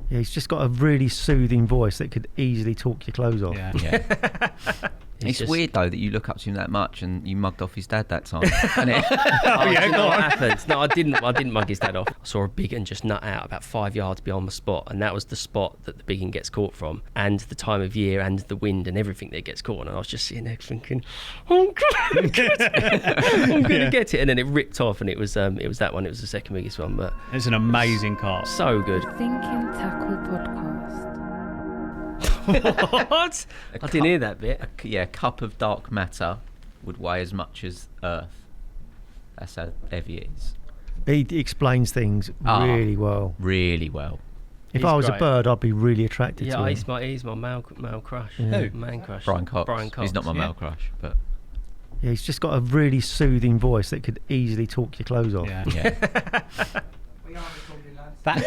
Yeah, he's just got a really soothing voice that could easily talk your clothes off. Yeah. It's weird though that you look up to him that much and you mugged off his dad that time. Isn't it? What happened? No, I didn't mug his dad off. I saw a big one just nut out about 5 yards beyond my spot, and that was the spot that the big one gets caught from, and the time of year and the wind and everything that gets caught. And I was just sitting there thinking, I'm gonna get it, and then it ripped off, and it was that one. It was the second biggest one, but it's an amazing carp. So good. Thinking Tackle Podcast. What? I didn't hear that bit. A cup of dark matter would weigh as much as Earth. That's how heavy it is. He explains things really well. Really well. If I was a bird, I'd be really attracted to him. He's my male crush. Yeah. Who? Man crush. Brian Cox. He's not my male crush, but... Yeah, he's just got a really soothing voice that could easily talk your clothes off. Yeah. That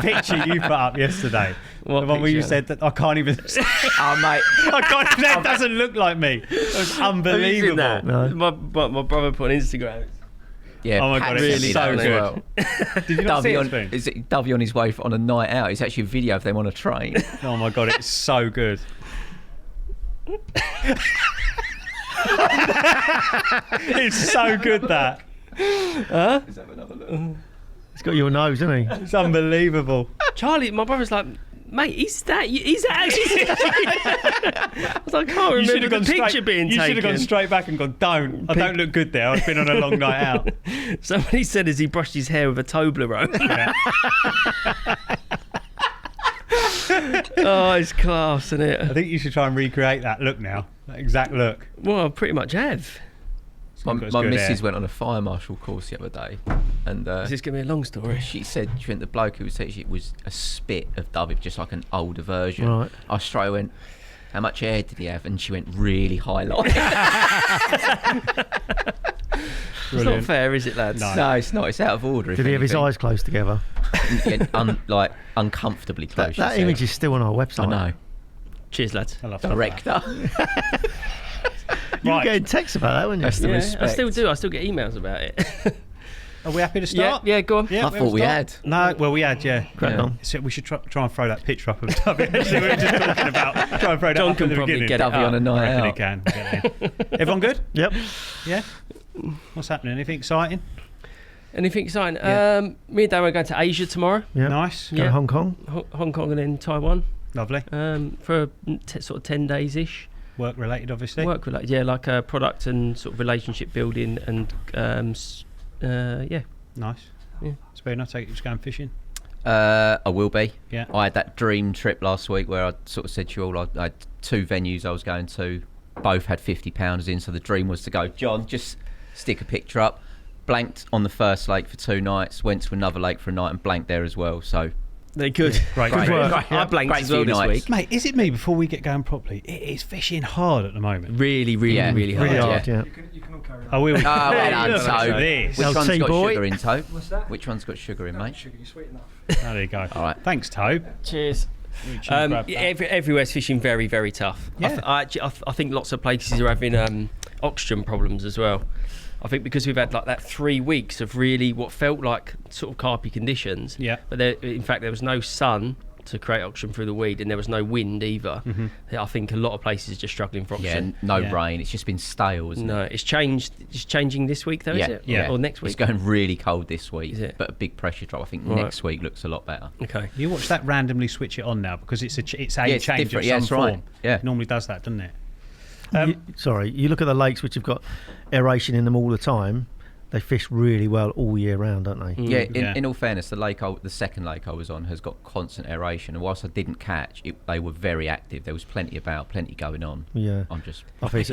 picture you put up yesterday, What the one where you picture? said that I can't even. Oh, mate. That doesn't look like me. It was unbelievable. That? No. My brother put on Instagram. Yeah, Oh my God, Pat it's sent me so that good. as well. Did you not see it, Spoon? Is it Dovey on his way on a night out? It's actually a video of them on a train. Oh my God, it's so good. It's so good that. Let's have another look. He's got your nose, isn't he? It's unbelievable. Charlie, my brother's like, mate, is that actually? I was like, I can't remember the picture being taken. You should have gone straight back and gone, I don't look good there. I've been on a long night out. Somebody said as he brushed his hair with a Toblerone. Yeah. Oh, it's class, isn't it? I think you should try and recreate that look now. That exact look. Well, I pretty much have. My missus went on a fire marshal course the other day, and Is this going to be a long story? she said the bloke who was teaching it was a spit of Dovey, just like an older version. Right. I straight went, how much hair did he have? And she went, really highlight. It's not fair, is it, lads? No, it's not. It's out of order. Did he have his eyes closed together? Like uncomfortably close. That image is still on our website. I know. Cheers, lads. I love Director. You were Right. getting texts about that, weren't you? That's the respect. I still do. I still get emails about it. Are we happy to start? Yeah, go on. Yeah, I thought we had. No, well, we had, yeah. Crack on. So we should try and throw that picture up of Dovey. Actually, we were just talking about try and throw that John up can at the probably beginning. get it Dovey on a I night reckon he out. can. Get it in. Everyone good? Yep. Yeah? What's happening? Anything exciting? Anything exciting? Yeah. Me and Dan are going to Asia tomorrow. Yep. Nice. Go to Hong Kong. Hong Kong and then Taiwan. Lovely. For sort of 10 days-ish. Work related, obviously. Work related, yeah, like product and sort of relationship building and yeah. Nice. Yeah. Spoon, I take it you're just going fishing? I will be. Yeah. I had that dream trip last week where I sort of said to you all, I had 2 venues I was going to. Both had 50 pounders in, so the dream was to go, John, just stick a picture up. Blanked on the first lake for 2 nights, went to another lake for a night and blanked there as well. So They're good. Great. Good work. I blanked Great as well few this nights. week. Mate, is it me, before we get going properly, it is fishing hard at the moment. Really hard. Really hard, yeah. You can all carry on. Oh, we well done, Look at Toe. this. Which Old one's got T-boy. sugar in, Toe? What's that? Which one's got sugar in, mate? Sugar, you're sweet enough. There you go. All right. Thanks, Tobe. Cheers. Grab that. Everywhere's fishing very, very tough. Yeah. I think lots of places are having oxygen problems as well. I think because we've had like that 3 weeks of really what felt like sort of carpy conditions. Yeah. But in fact, there was no sun to create oxygen through the weed, and there was no wind either. Mm-hmm. I think a lot of places are just struggling for Yeah, oxygen. no Yeah. rain. It's just been stale, isn't No, it? it's changed. It's changing this week, though, is it? Yeah. Or next It's week? going really cold this week, Is it? but a big pressure drop. I think Right. next week looks a lot better. Okay. You watch that randomly switch it on now because it's a it's change of different. some Yeah, that's right. form. Yeah. It normally does that, doesn't it? You look at the lakes which have got aeration in them all the time. They fish really well all year round, don't they? Yeah, Yeah. in all fairness, the second lake I was on has got constant aeration, and whilst I didn't catch, they were very active. There was plenty going on. Yeah. I'm just I think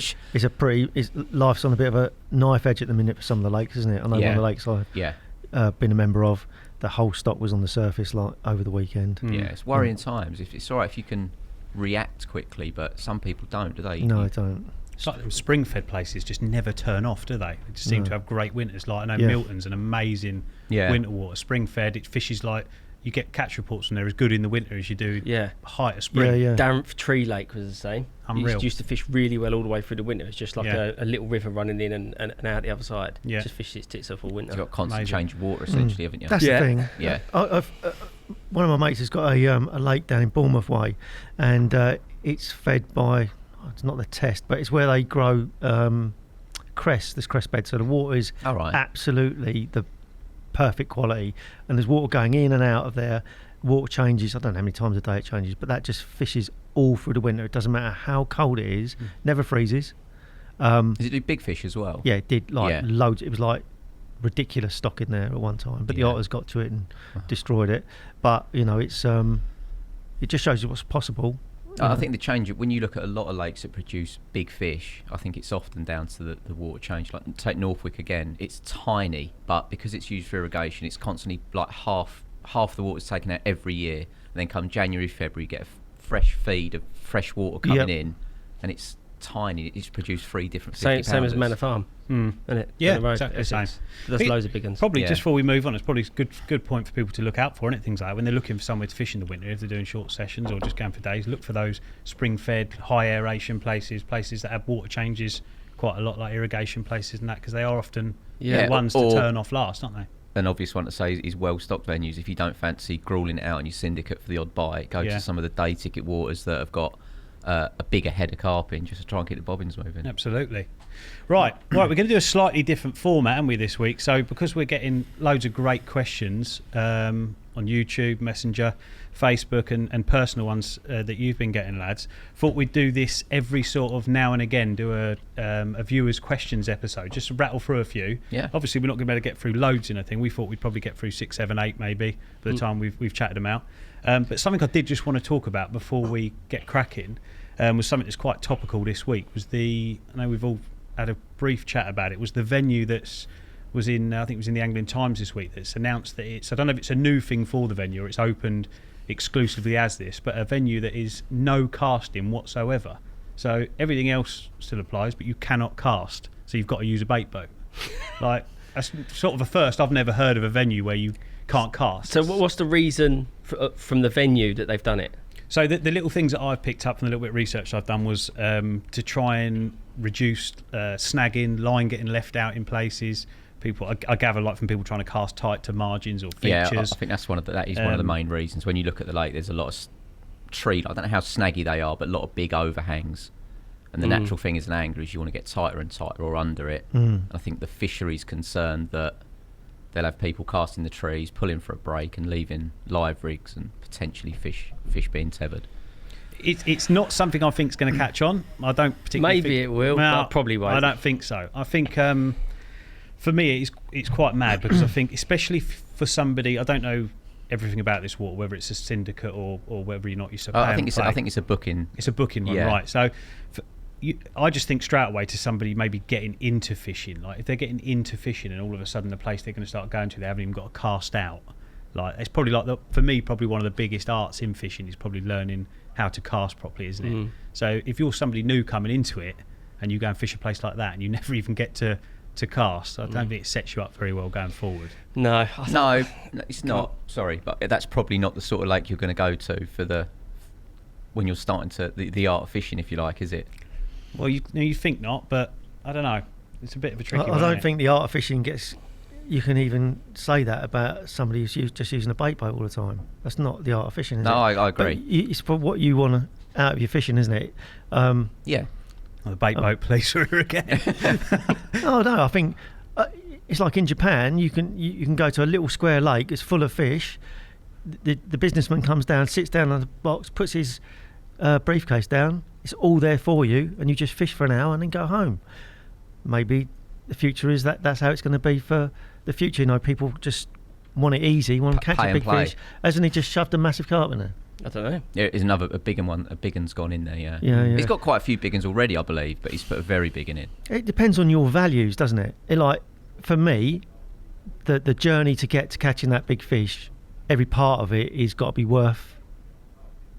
life's on a bit of a knife edge at the minute for some of the lakes, isn't it? I know one of the lakes I've been a member of, the whole stock was on the surface like over the weekend. yeah, it's worrying times. It's all right if you can react quickly, but some people don't, do they? No, I don't. It's like them spring-fed places just never turn off, do they? They just seem to have great winters. Like I know Yeah. Milton's an amazing Yeah. winter water. Spring-fed, it fishes like you get catch reports and they're as good in the winter as you do height of spring. Danforth Tree Lake was the same. Unreal. Used to fish really well all the way through the winter. It's just like a little river running in and out the other side. Yeah. Just fishes its tits off all winter. You've got constant change of water essentially, haven't you? That's the thing. Yeah. One of my mates has got a lake down in Bournemouth Way, and it's fed by, it's not the test, but it's where they grow this cress bed. So the water is absolutely the perfect quality, and there's water going in and out of there. Water changes, I don't know how many times a day it changes, but that just fishes all through the winter. It doesn't matter how cold it is, never freezes. Does it do big fish as well? Yeah, it did loads. It was like ridiculous stock in there at one time, but the otters got to it and destroyed it. But it's it just shows you what's possible. I think the change, when you look at a lot of lakes that produce big fish, I think it's often down to the water change. Like take Northwick again, it's tiny, but because it's used for irrigation, it's constantly like half the water's taken out every year, and then come January, February, you get a fresh feed of fresh water coming in, and it's tiny. It's produced 3 different 50 same as Manor Farm, isn't it? Yeah, exactly the same. There's loads of big ones. Probably just before we move on, it's probably a good point for people to look out for, isn't it? Things like that. When they're looking for somewhere to fish in the winter, if they're doing short sessions or just going for days, look for those spring-fed, high aeration places that have water changes quite a lot, like irrigation places and that, because they are often the ones to turn off last, aren't they? An obvious one to say is well-stocked venues. If you don't fancy grueling it out on your syndicate for the odd bite, go to some of the day ticket waters that have got a bigger head of carp in, just to try and keep the bobbins moving. Absolutely. Right, we're going to do a slightly different format, aren't we, this week? So because we're getting loads of great questions on YouTube, Messenger, Facebook, and personal ones that you've been getting, lads, thought we'd do this every sort of now and again, do a viewers' questions episode, just to rattle through a few. Yeah. Obviously, we're not going to be able to get through loads in a thing. We thought we'd probably get through 6, 7, 8 maybe by the time we've chatted them out. But something I did just want to talk about before we get cracking was something that's quite topical this week. I know we've all had a brief chat about it. Was the venue I think it was in the Angling Times this week that's announced that I don't know if it's a new thing for the venue or it's opened exclusively as this, but a venue that is no casting whatsoever. So everything else still applies, but you cannot cast. So you've got to use a bait boat. Like, that's sort of a first. I've never heard of a venue where you can't cast. So what's the reason from the venue that they've done it? So the little things that I've picked up from the little bit of research I've done was to try and reduce snagging, line getting left out in places. People, I gather, like from people trying to cast tight to margins or features. Yeah, I think that's one of the main reasons. When you look at the lake, there's a lot of tree. I don't know how snaggy they are, but a lot of big overhangs. And the natural thing as an angler is you want to get tighter and tighter or under it. And I think the fishery's concerned that they'll have people casting the trees, pulling for a break and leaving live rigs and potentially fish being tethered. It's not something I think is going to catch on. I don't particularly Maybe it will, but probably won't. I don't think so. I think for me it's quite mad because I think especially for somebody, I don't know everything about this water, whether it's a syndicate or whether you're not used to I think it's a booking. It's a booking one, right? So I just think straight away to somebody maybe getting into fishing, like if they're getting into fishing and all of a sudden the place they're going to start going to, they haven't even got a cast out. Like it's probably for me probably one of the biggest arts in fishing is probably learning how to cast properly, isn't it? So if you're somebody new coming into it and you go and fish a place like that and you never even get to cast, I don't think it sets you up very well going forward. No, it's not. Sorry, but that's probably not the sort of lake you're going to go to when you're starting to the art of fishing, if you like, is it? Well, you think not, but I don't know. It's a bit of a tricky one. I don't think the art of fishing you can even say that about somebody who's just using a bait boat all the time. That's not the art of fishing, is it? No, I agree. But it's for what you want out of your fishing, isn't it? Yeah. The bait boat police are here again. No, I think it's like in Japan. You can go to a little square lake. It's full of fish. The businessman comes down, sits down on the box, puts his briefcase down. It's all there for you, and you just fish for an hour and then go home. Maybe the future is that's how it's going to be for the future. You know, people just want it easy, want to catch a big fish. Hasn't he just shoved a massive carp in there? I don't know. There is a big one. A big one's gone in there. Yeah. He's got quite a few big ones already, I believe, but he's put a very big one in. It depends on your values, doesn't it? Like for me, the journey to get to catching that big fish, every part of it is got to be worth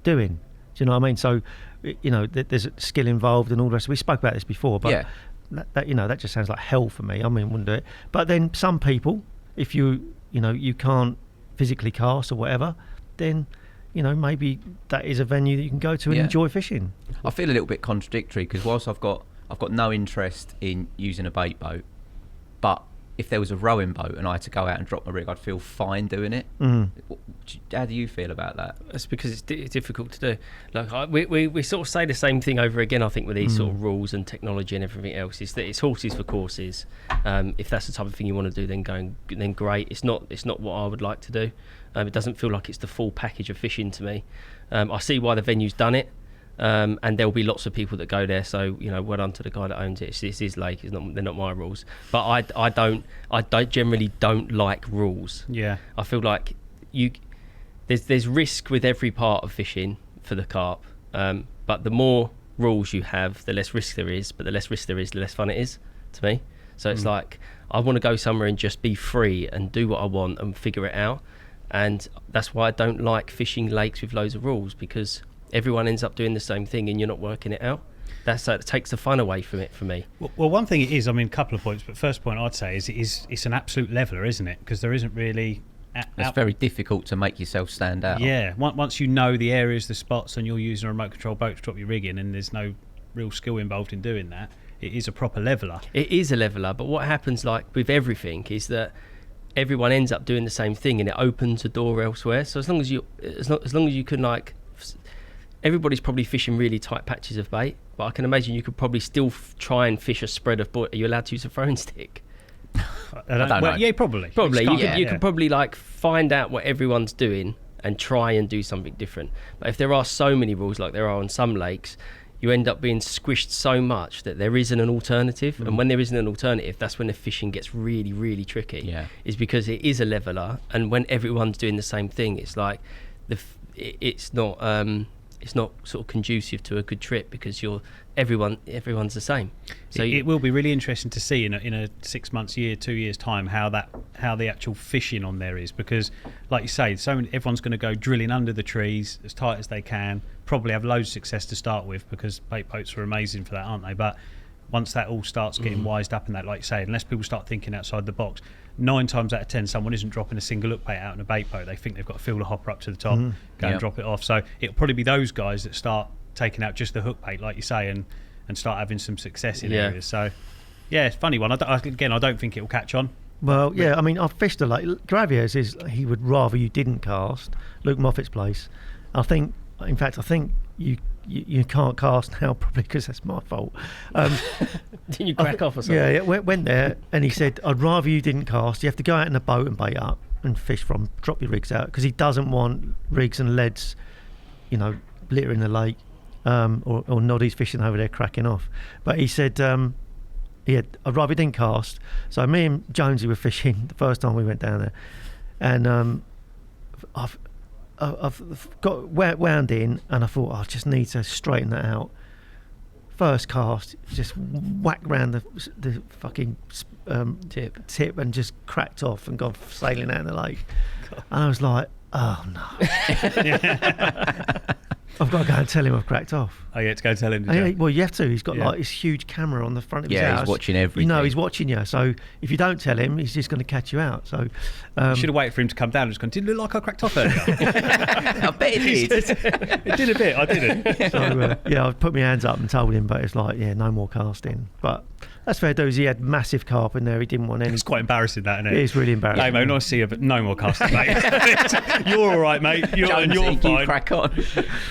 doing. Do you know what I mean? So, you know, there's skill involved and all the rest. We spoke about this before, but that just sounds like hell for me. I mean, wouldn't do it. But then some people, if you can't physically cast or whatever, then maybe that is a venue that you can go to and enjoy fishing. I feel a little bit contradictory because whilst I've got no interest in using a bait boat, but if there was a rowing boat and I had to go out and drop my rig, I'd feel fine doing it. How do you feel about that? It's because it's difficult to do. Like we sort of say the same thing over again. I think with these sort of rules and technology and everything else, is that it's horses for courses. If that's the type of thing you want to do, then great. It's not what I would like to do. It doesn't feel like it's the full package of fishing to me. I see why the venue's done it. And there'll be lots of people that go there, so well done to the guy that owns it. It's his lake. They're not my rules. But I generally don't like rules. Yeah, I feel like there's risk with every part of fishing for the carp. But the more rules you have, the less risk there is. But the less risk there is, the less fun it is to me. So it's like I want to go somewhere and just be free and do what I want and figure it out. And that's why I don't like fishing lakes with loads of rules, because everyone ends up doing the same thing and you're not working it out. It takes the fun away from it for me. Well, one thing it is, a couple of points, but first point I'd say is it's an absolute leveler, isn't it? Because there isn't really... It's very difficult to make yourself stand out. Yeah, once you know the areas, the spots, and you're using a remote control boat to drop your rig in, and there's no real skill involved in doing that, it is a proper leveler. It is a leveler, but what happens like with everything is that everyone ends up doing the same thing and it opens a door elsewhere. So as long as you can like... Everybody's probably fishing really tight patches of bait, but I can imagine you could probably still try and fish a spread of bait. Are you allowed to use a throwing stick? I don't know. Yeah, probably. Probably. You could probably like find out what everyone's doing and try and do something different. But if there are so many rules like there are on some lakes, you end up being squished so much that there isn't an alternative. And when there isn't an alternative, that's when the fishing gets really, really tricky. Yeah. Is because it is a leveler, and when everyone's doing the same thing, it's like it's not sort of conducive to a good trip, because everyone's the same. So it will be really interesting to see in a 6 months, 2 years time how the actual fishing on there is, because like you say, everyone's going to go drilling under the trees as tight as they can, probably have loads of success to start with, because bait boats are amazing for that, aren't they? But once that all starts getting wised up in that, like you say, unless people start thinking outside the box, 9 times out of 10 someone isn't dropping a single look bait out in a bait boat. They think they've got to fill the hopper up to the top, go and drop it off. So it'll probably be those guys that start taking out just the hook bait, like you say, and start having some success in areas. So yeah, it's a funny one. I don't think it'll catch on. Well, yeah, I've fished a lake. Gravier's is he would rather you didn't cast. Luke Moffat's place. I think you can't cast now, probably because that's my fault. Didn't you crack off or something? Yeah, went there and he said, I'd rather you didn't cast. You have to go out in a boat and bait up and fish from, drop your rigs out, because he doesn't want rigs and leads, littering the lake, or noddies fishing over there cracking off. But he said, I'd rather you didn't cast. So me and Jonesy were fishing the first time we went down there, and I've got wound in, and I thought I just need to straighten that out. First cast, just whacked round the fucking tip and just cracked off and gone sailing out in the lake. God. And I was like, oh no. I've got to go and tell him I've cracked off. Oh, you have to go tell him? Well, you have to. He's got like this huge camera on the front of his house. Yeah, he's watching everything. He's watching you. So if you don't tell him, he's just going to catch you out. So you should have waited for him to come down and just gone, did it look like I cracked off earlier? I bet it did. It did a bit. I didn't. So I put my hands up and told him, but it's like, no more casting. But that's fair dues. He had massive carp in there. He didn't want any. It's quite embarrassing, that, isn't it? It is really embarrassing. Hey, mate, nice to see you, but no more casting, mate. You're all right, mate. You're fine. You crack on.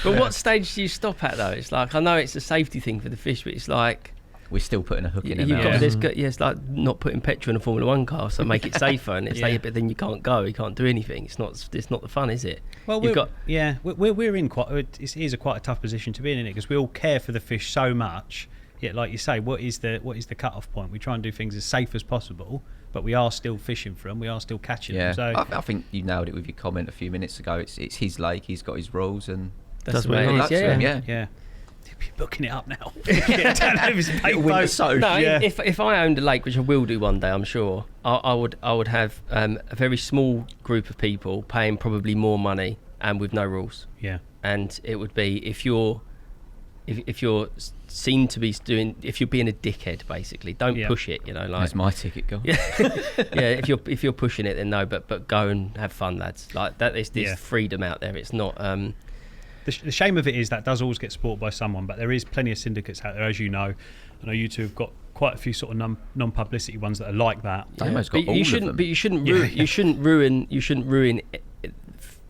But what stage do you stop at, though? It's like, I know it's a safety thing for the fish, but it's like... We're still putting a hook in it's like not putting petrol in a Formula 1 car, so make it safer. And it's like, but then you can't go, you can't do anything. It's not the fun, is it? Well, we're in quite a quite a tough position to be in it, because we all care for the fish so much. Yet, like you say, what is the cut-off point? We try and do things as safe as possible, but we are still fishing for them. We are still catching them. So I think you nailed it with your comment a few minutes ago. It's his lake. He's got his rules, and that's what it is. Yeah. You're booking it up now. If I owned a lake, which I will do one day, I'm sure, I would have a very small group of people paying probably more money and with no rules. Yeah. And it would be, if you're if you're seen to be doing, if you're being a dickhead, basically, don't push it. You know, like That's my ticket, girl. yeah, if you're pushing it, then no. But go and have fun, lads. Like that, there's freedom out there. It's not. The shame of it is that does always get supported by someone, but there is plenty of syndicates out there, as you know. I know you two have got quite a few sort of non-publicity ones that are like that. Damo's got all of them. But you shouldn't ruin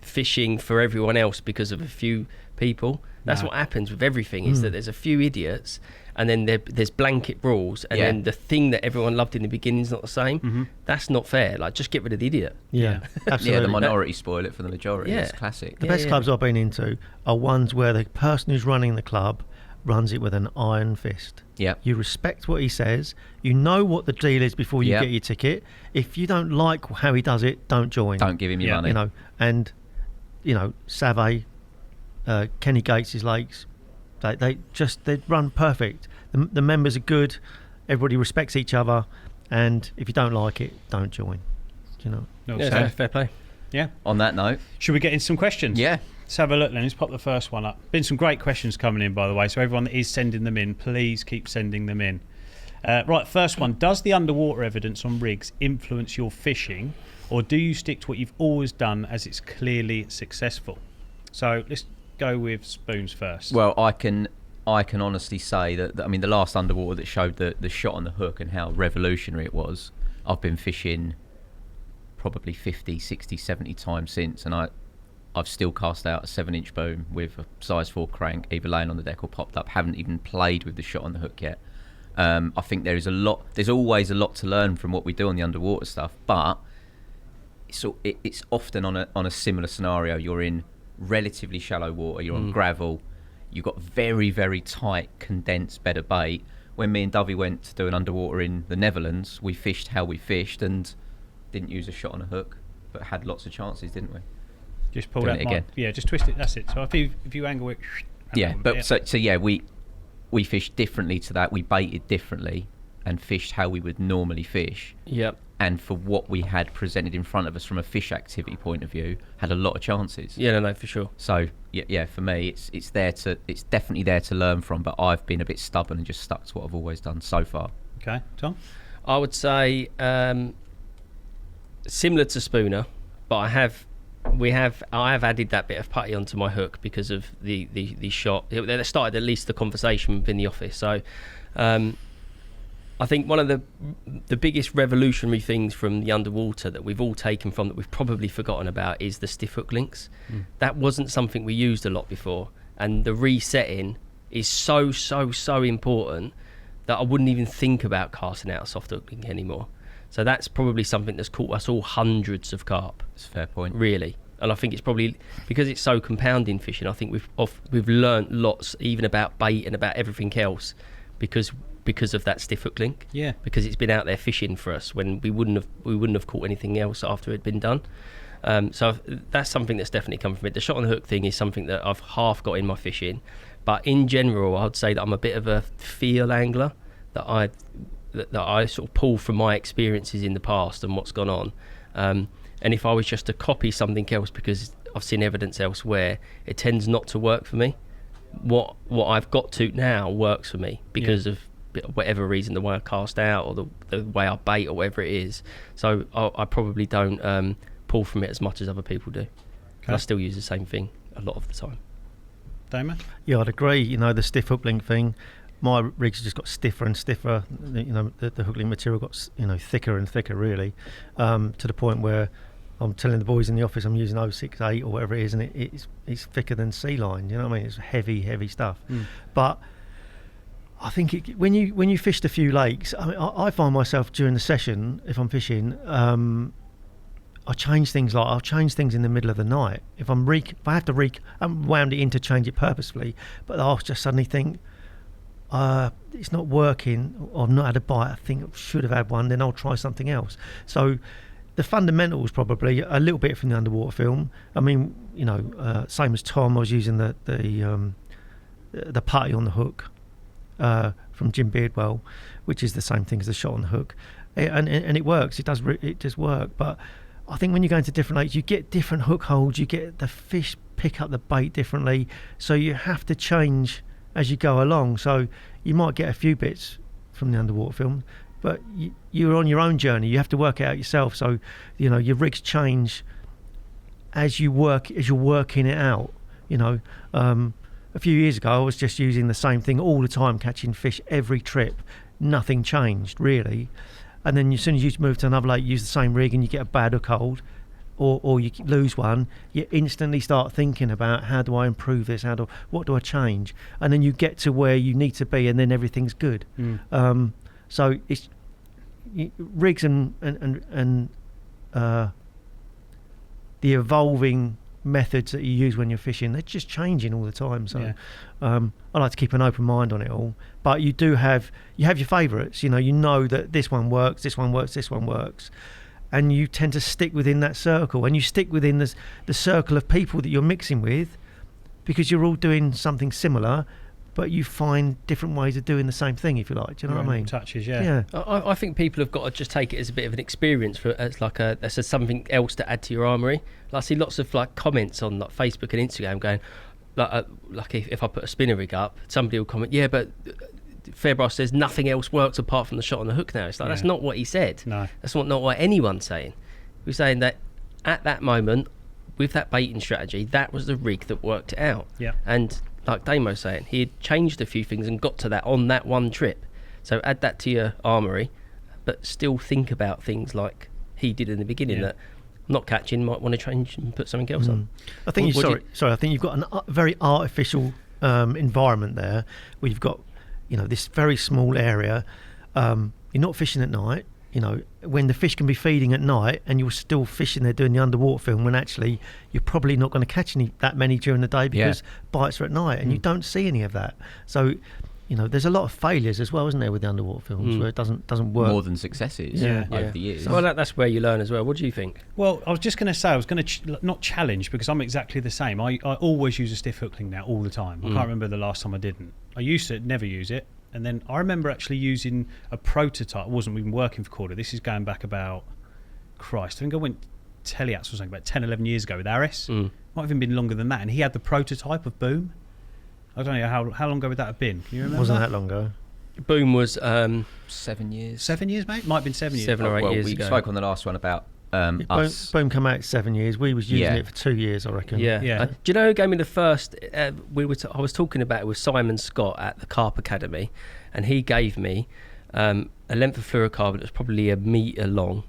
fishing for everyone else because of a few people. That's what happens with everything, is that there's a few idiots, and then there's blanket rules, and then the thing that everyone loved in the beginning is not the same. That's not fair. Like, just get rid of the idiot. Yeah, absolutely. Yeah, the minority spoil it for the majority. It's classic. The best clubs I've been into are ones where the person who's running the club runs it with an iron fist. Yeah. You respect what he says. You know what the deal is before you get your ticket. If you don't like how he does it, don't join. Don't give him your money. You know, and Save, Kenny Gates' lakes, they run perfect. The members are good. Everybody respects each other, and if you don't like it, don't join. You know. Yeah, fair play. Yeah. On that note, should we get in some questions? Yeah. Let's have a look then. Let's pop the first one up. Been some great questions coming in, by the way. So everyone that is sending them in, please keep sending them in. Right, first one. Does the underwater evidence on rigs influence your fishing, or do you stick to what you've always done as it's clearly successful? So let's go with Spoons first. Well, I can honestly say that I mean, the last underwater that showed the shot on the hook and how revolutionary it was, I've been fishing probably 50, 60, 70 times since, and I've still cast out a 7-inch boom with a size 4 crank, either laying on the deck or popped up. Haven't even played with the shot on the hook yet. I think there's always a lot to learn from what we do on the underwater stuff, but it's often on a similar scenario. You're in relatively shallow water, you're on gravel, you've got very, very tight condensed bed of bait. When me and Dovey went to do an underwater in the Netherlands, we fished how we fished and didn't use a shot on a hook, but had lots of chances, didn't we? Just pull that again. Yeah, just twist it. That's it. So if you angle it. Yeah, but so yeah, we fished differently to that. We baited differently and fished how we would normally fish. Yep. And for what we had presented in front of us from a fish activity point of view, had a lot of chances. Yeah, no, for sure. So yeah, for me, it's definitely there to learn from. But I've been a bit stubborn and just stuck to what I've always done so far. Okay, Tom. I would say similar to Spooner, but I have added that bit of putty onto my hook because of the shot. It started at least the conversation within the office. So I think one of the biggest revolutionary things from the underwater that we've all taken from, that we've probably forgotten about, is the stiff hook links. That wasn't something we used a lot before, and the resetting is so important that I wouldn't even think about casting out a soft hook link anymore. So that's probably something that's caught us all hundreds of carp. That's a fair point. Really. And I think it's probably because it's so compounding fishing. I think we've learnt lots, even about bait and about everything else, because of that stiff hook link. Yeah. Because it's been out there fishing for us when we wouldn't have caught anything else after it had been done. So that's something that's definitely come from it. The shot on the hook thing is something that I've half got in my fishing, but in general, I'd say that I'm a bit of a feel angler. That I sort of pull from my experiences in the past and what's gone on. And if I was just to copy something else because I've seen evidence elsewhere, it tends not to work for me. What I've got to now works for me because of whatever reason, the way I cast out or the way I bait or whatever it is. So I probably don't pull from it as much as other people do. Okay. I still use the same thing a lot of the time. Damon? Yeah, I'd agree. The stiff hook link thing, my rigs just got stiffer and stiffer. The hook link material got thicker and thicker, really, to the point where I'm telling the boys in the office I'm using 068 or whatever it is, and it's thicker than sea line. You know what I mean? It's heavy stuff. But I think when you fished a few lakes, I find myself during the session, if I'm fishing, I change things. Like I'll change things in the middle of the night. If I have to I haven't wound it in to change it purposefully, but I'll just suddenly think, it's not working, or I've not had a bite, I think I should have had one, then I'll try something else. So the fundamentals probably a little bit from the underwater film. I mean, same as Tom, I was using the putty on the hook from Jim Beardwell, which is the same thing as the shot on the hook, and it works. It does work. But I think when you go into different lakes, you get different hook holds, you get the fish pick up the bait differently, so you have to change as you go along. So you might get a few bits from the underwater film, but you're on your own journey. You have to work it out yourself. So, your rigs change as you're working it out. A few years ago, I was just using the same thing all the time, catching fish every trip. Nothing changed really. And then as soon as you move to another lake, you use the same rig and you get a bad hook hold, or you lose one, you instantly start thinking about, how do I improve this? What do I change? And then you get to where you need to be, and then everything's good. So it's rigs and the evolving methods that you use when you're fishing, they're just changing all the time. So I like to keep an open mind on it all. But you have your favourites. You know that this one works, this one works, this one works. And you tend to stick within that circle, and you stick within the circle of people that you're mixing with, because you're all doing something similar, but you find different ways of doing the same thing, if you like. Do you know what I mean? Touches, I think people have got to just take it as a bit of an experience, as something else to add to your armoury. I see lots of comments on Facebook and Instagram going, if I put a spinner rig up, somebody will comment, yeah, but Fairbrass says nothing else works apart from the shot on the hook now. It's that's not what he said. No. That's not what anyone's saying. We're saying that at that moment, with that baiting strategy, that was the rig that worked it out. Yeah. And like Damo's saying, he had changed a few things and got to that on that one trip. So add that to your armoury, but still think about things like he did in the beginning, that not catching, might want to change and put something else on. I think I think you've got a very artificial environment there, where you've got this very small area. You're not fishing at night. When the fish can be feeding at night, and you're still fishing there doing the underwater film, when actually you're probably not going to catch that many during the day, because bites are at night, and you don't see any of that. So there's a lot of failures as well, isn't there, with the underwater films, where it doesn't work. More than successes over the years. Well, that's where you learn as well. What do you think? Well, I was just going to say, I was going to not challenge, because I'm exactly the same. I always use a stiff hook link now all the time. I can't remember the last time I didn't. I used to never use it. And then I remember actually using a prototype. I wasn't even working for Korda. This is going back about, I think I went Teliats or something about 10, 11 years ago with Aris. Might have even been longer than that. And he had the prototype of Boom. I don't know how long ago would that have been. Can you remember? Wasn't that long ago. Boom was 7 years. 7 years, mate? Might have been 7 years. 7 or 8 years ago. We spoke on the last one about us. Boom came out 7 years. We was using it for 2 years, I reckon. Yeah. Do you know who gave me the first? I was talking about it with Simon Scott at the Carp Academy, and he gave me a length of fluorocarbon that was probably a metre long,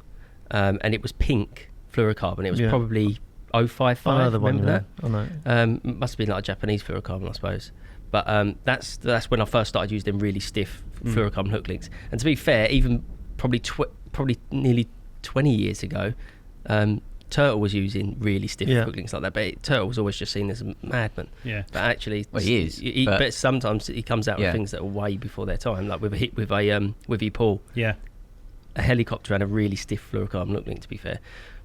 and it was pink fluorocarbon. It was probably 055. I know the one. Remember that? I know. Must have been like a Japanese fluorocarbon, I suppose. But that's when I first started using them really stiff fluorocarbon hook links. And to be fair, even probably nearly 20 years ago, Turtle was using really stiff hook links like that, but Turtle was always just seen as a madman. Yeah. But actually, he is. But sometimes he comes out with things that are way before their time, like with a Withy Paul. Yeah. A helicopter and a really stiff fluorocarbon hook link, to be fair.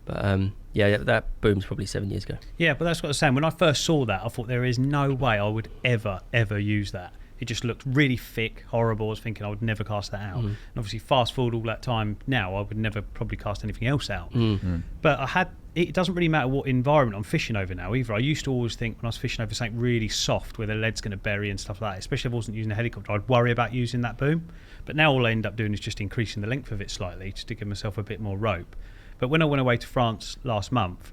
But that Boom's probably 7 years ago. Yeah, but that's what I was saying. When I first saw that, I thought there is no way I would ever use that. It just looked really thick, horrible. I was thinking I would never cast that out. And obviously, fast forward all that time now, I would never probably cast anything else out. But it doesn't really matter what environment I'm fishing over now either. I used to always think when I was fishing over something really soft where the lead's going to bury and stuff like that, especially if I wasn't using a helicopter, I'd worry about using that Boom. But now all I end up doing is just increasing the length of it slightly, just to give myself a bit more rope. But when I went away to France last month,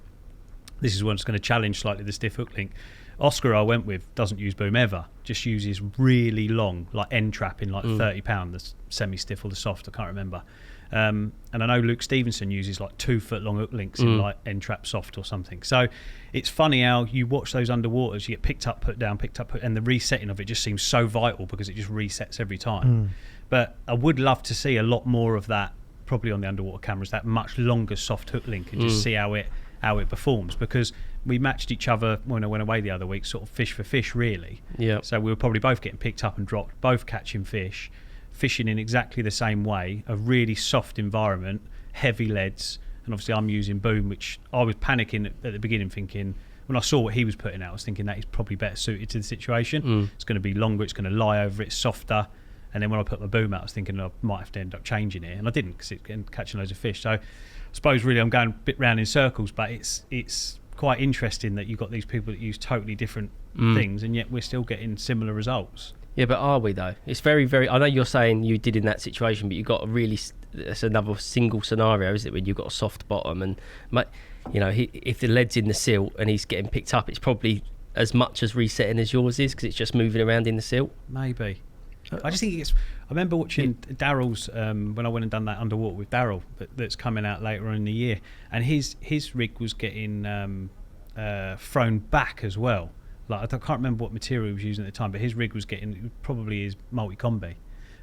this is when it's going to challenge slightly the stiff hook link. Oscar I went with doesn't use Boom ever, just uses really long, like end trap in like 30 pound, the semi-stiff or the soft, I can't remember. And I know Luke Stevenson uses like 2 foot long hook links in like end trap soft or something. So it's funny how you watch those underwaters, you get picked up, put down, picked up, put, and the resetting of it just seems so vital because it just resets every time. But I would love to see a lot more of that, probably on the underwater cameras, that much longer soft hook link, and just see how it performs, because we matched each other when I went away the other week, sort of fish for fish really. Yeah. So we were probably both getting picked up and dropped, both catching fish, fishing in exactly the same way, a really soft environment, heavy leads, and obviously I'm using Boom, which I was panicking at the beginning, thinking, when I saw what he was putting out, I was thinking that he's probably better suited to the situation. It's going to be longer, it's going to lie over it, softer. And then when I put my Boom out, I was thinking I might have to end up changing it, and I didn't, because it's catching loads of fish. So I suppose really I'm going a bit round in circles, but it's quite interesting that you've got these people that use totally different things, and yet we're still getting similar results. Yeah, but are we though? It's very, very. I know you're saying you did in that situation, but you've got a really. It's another single scenario, is it? When you've got a soft bottom, and if the lead's in the silt and he's getting picked up, it's probably as much as resetting as yours is because it's just moving around in the silt. Maybe. I just think I remember watching Daryl's when I went and done that underwater with Daryl that's coming out later on in the year, and his rig was getting thrown back as well. Like I can't remember what material he was using at the time, but his rig was getting probably his multi-combi,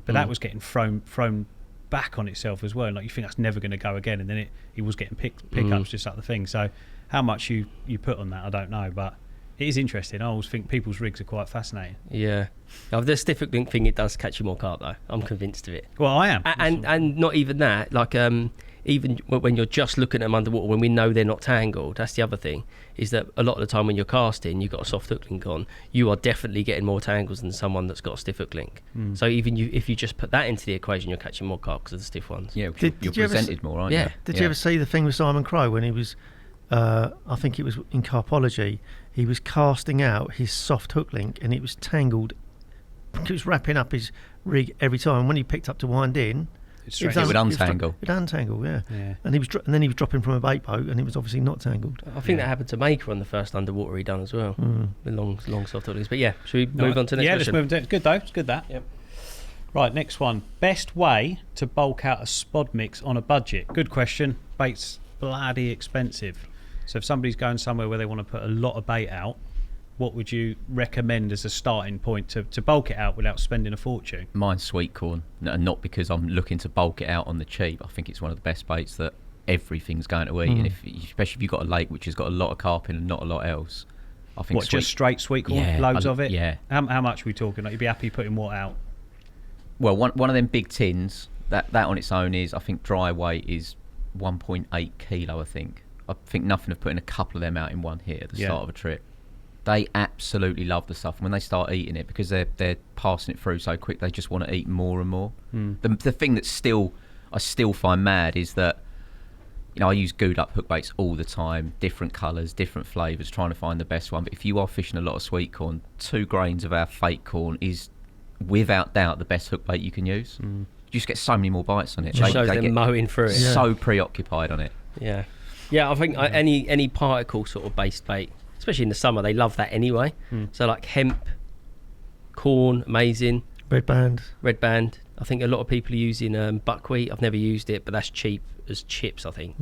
but that was getting thrown back on itself as well. And like you think that's never going to go again, and then he was getting pickups just like the thing. So how much you put on that, I don't know, but it is interesting. I always think people's rigs are quite fascinating. Yeah. Now, the stiff hook link thing, it does catch you more carp though. I'm convinced of it. Well, I am. And not even that. Like even when you're just looking at them underwater, when we know they're not tangled, that's the other thing, is that a lot of the time when you're casting, you've got a soft hook link on, you are definitely getting more tangles than someone that's got a stiff hook link. So even if you just put that into the equation, you're catching more carp because of the stiff ones. Yeah, you're presented more, aren't you? Did you ever see the thing with Simon Crowe when he was, I think it was in carpology, he was casting out his soft hook link and it was tangled. He was wrapping up his rig every time. When he picked up to wind in, it would untangle. It would untangle, yeah. And then he was dropping from a bait boat, and it was obviously not tangled. I think that happened to Maker on the first underwater he done as well. The long soft hook links. But yeah, should we move on to the next question? Yeah, let's move on. It's good though. It's good that. Yep. Right, next one. Best way to bulk out a spod mix on a budget? Good question. Bait's bloody expensive. So if somebody's going somewhere where they want to put a lot of bait out, what would you recommend as a starting point to bulk it out without spending a fortune? Mine's sweet corn, and not because I'm looking to bulk it out on the cheap. I think it's one of the best baits that everything's going to eat, and especially if you've got a lake which has got a lot of carp in and not a lot else. I think just straight sweet corn, yeah, loads of it. Yeah. How much are we talking? Like you'd be happy putting what out? Well, one of them big tins that on its own is, I think dry weight is 1.8 kilo. I think nothing of putting a couple of them out in one hit at the start of a trip. They absolutely love the stuff. When they start eating it, because they're passing it through so quick, they just want to eat more and more. The thing that I still find mad is that, I use glued up hook baits all the time, different colours, different flavours, trying to find the best one. But if you are fishing a lot of sweet corn, 2 grains of our fake corn is without doubt the best hook bait you can use. You just get so many more bites on it. Just shows them mowing through it. So preoccupied on it. Yeah, I think any particle sort of based bait, especially in the summer, they love that anyway. So like hemp, corn, amazing. Red band. I think a lot of people are using buckwheat. I've never used it, but that's cheap as chips, I think.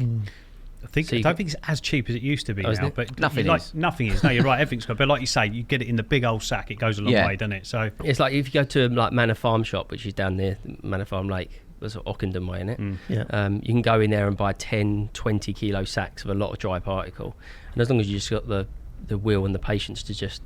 I don't think it's as cheap as it used to be now, but nothing is. Nothing is. No, you're right. Everything's got. But like you say, you get it in the big old sack. It goes a long way, doesn't it? So it's like if you go to like Manor Farm shop, which is down near Manor Farm Lake, that's Ockenden way, isn't it? You can go in there and buy 10, 20 kilo sacks of a lot of dry particle, and as long as you just got the will and the patience to just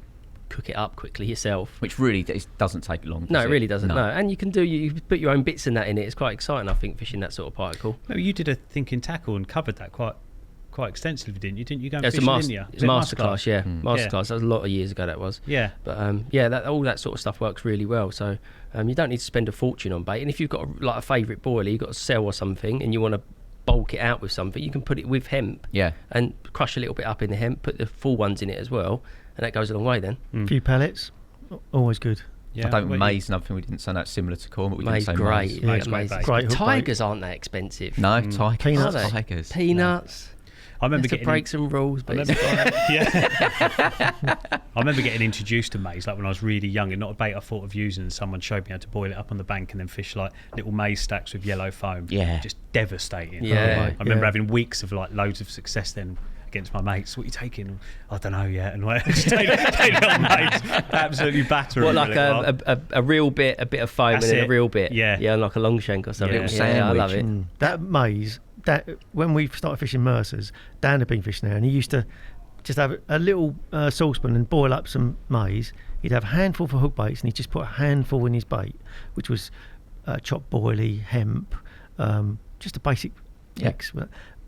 cook it up quickly yourself, which really doesn't take long. No, it really doesn't. No, and you can you put your own bits in that in it. It's quite exciting, I think, fishing that sort of particle. No, you did a Thinking Tackle and covered that quite extensively, didn't you? Didn't you go and fish in India? It's a masterclass, yeah. Masterclass. That was a lot of years ago. That was. Yeah. But all that sort of stuff works really well. So you don't need to spend a fortune on bait. And if you've got a favourite boiler, you've got to sell or something, and you want to bulk it out with something, you can put it with hemp. Yeah. And crush a little bit up in the hemp, put the full ones in it as well, and that goes a long way then. A few pellets, always good. Yeah, I don't maize, another thing we didn't say that similar to corn, but we didn't say maize. Maize, great. Tigers aren't that expensive. No, tigers. Peanuts. Peanuts. I remember getting break some rules, but I remember getting introduced to maize like when I was really young, and not a bait I thought of using, and someone showed me how to boil it up on the bank and then fish like little maize stacks with yellow foam. Yeah, just devastating. Yeah, I remember having weeks of like loads of success then against my mates. What are you taking? I don't know yet. And like, just take it on mates, absolutely battering. What, like a real bit, a bit of foam, and then a real bit. Yeah, like a long shank or something. Yeah, I love it. That maize. That when we started fishing Mercers, Dan had been fishing there, and he used to just have a little saucepan and boil up some maize. He'd have a handful for hook baits, and he'd just put a handful in his bait, which was chopped boilie, hemp, just a basic mix.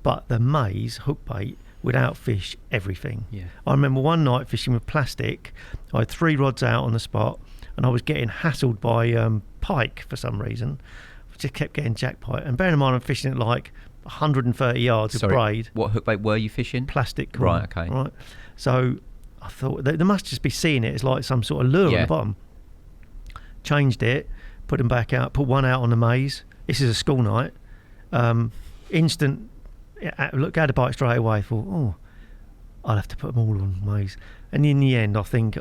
But the maize hook bait would outfish everything. Yeah. I remember one night fishing with plastic. I had 3 rods out on the spot, and I was getting hassled by pike for some reason. I just kept getting jackpot. And bearing in mind, I'm fishing at like 130 yards of braid. What hook bait were you fishing? Plastic. Right, okay. Right. So I thought they must just be seeing it as like some sort of lure on the bottom. Changed it, put them back out, put one out on the maze. This is a school night. Instant, look, had a bite straight away. Thought, I'll have to put them all on maze. And in the end, I think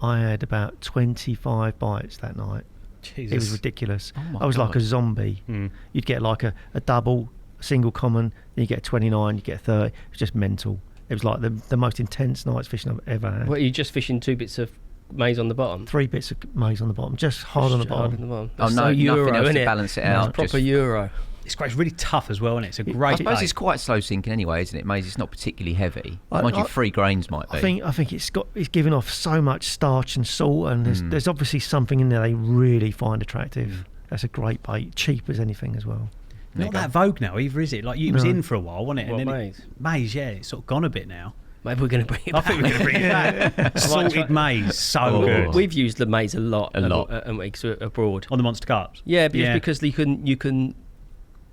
I had about 25 bites that night. Jesus. It was ridiculous. Oh I was God. like a zombie. You'd get like a double, a single common, then you get a 29, you get a 30. It was just mental. It was like the most intense nights fishing I've ever had. What, are you just fishing 2 bits of maize on the bottom? 3 bits of maize on the bottom, just hard on the bottom. Oh, That's no, so Euro, nothing else isn't to it? balance it It's out. proper just- Euro. It's great. It's really tough as well, isn't it? It's a great I suppose bait. it's quite slow sinking anyway, isn't it? Maize, it's not particularly heavy. I- Mind you, I- 3 grains might be. I think it's giving off so much starch and salt, and there's obviously something in there they really find attractive. That's a great bait, cheap as anything as well. Not that vogue now either, is it? Like it was in for a while, wasn't it? What, and then maize? maize, yeah, it's sort of gone a bit now. Maybe we're going to bring it I back. think we're going to bring it back. Salted maize, so Oh. good. We've used the maize a lot. A lot. Abroad. On the monster carps. Yeah, because you can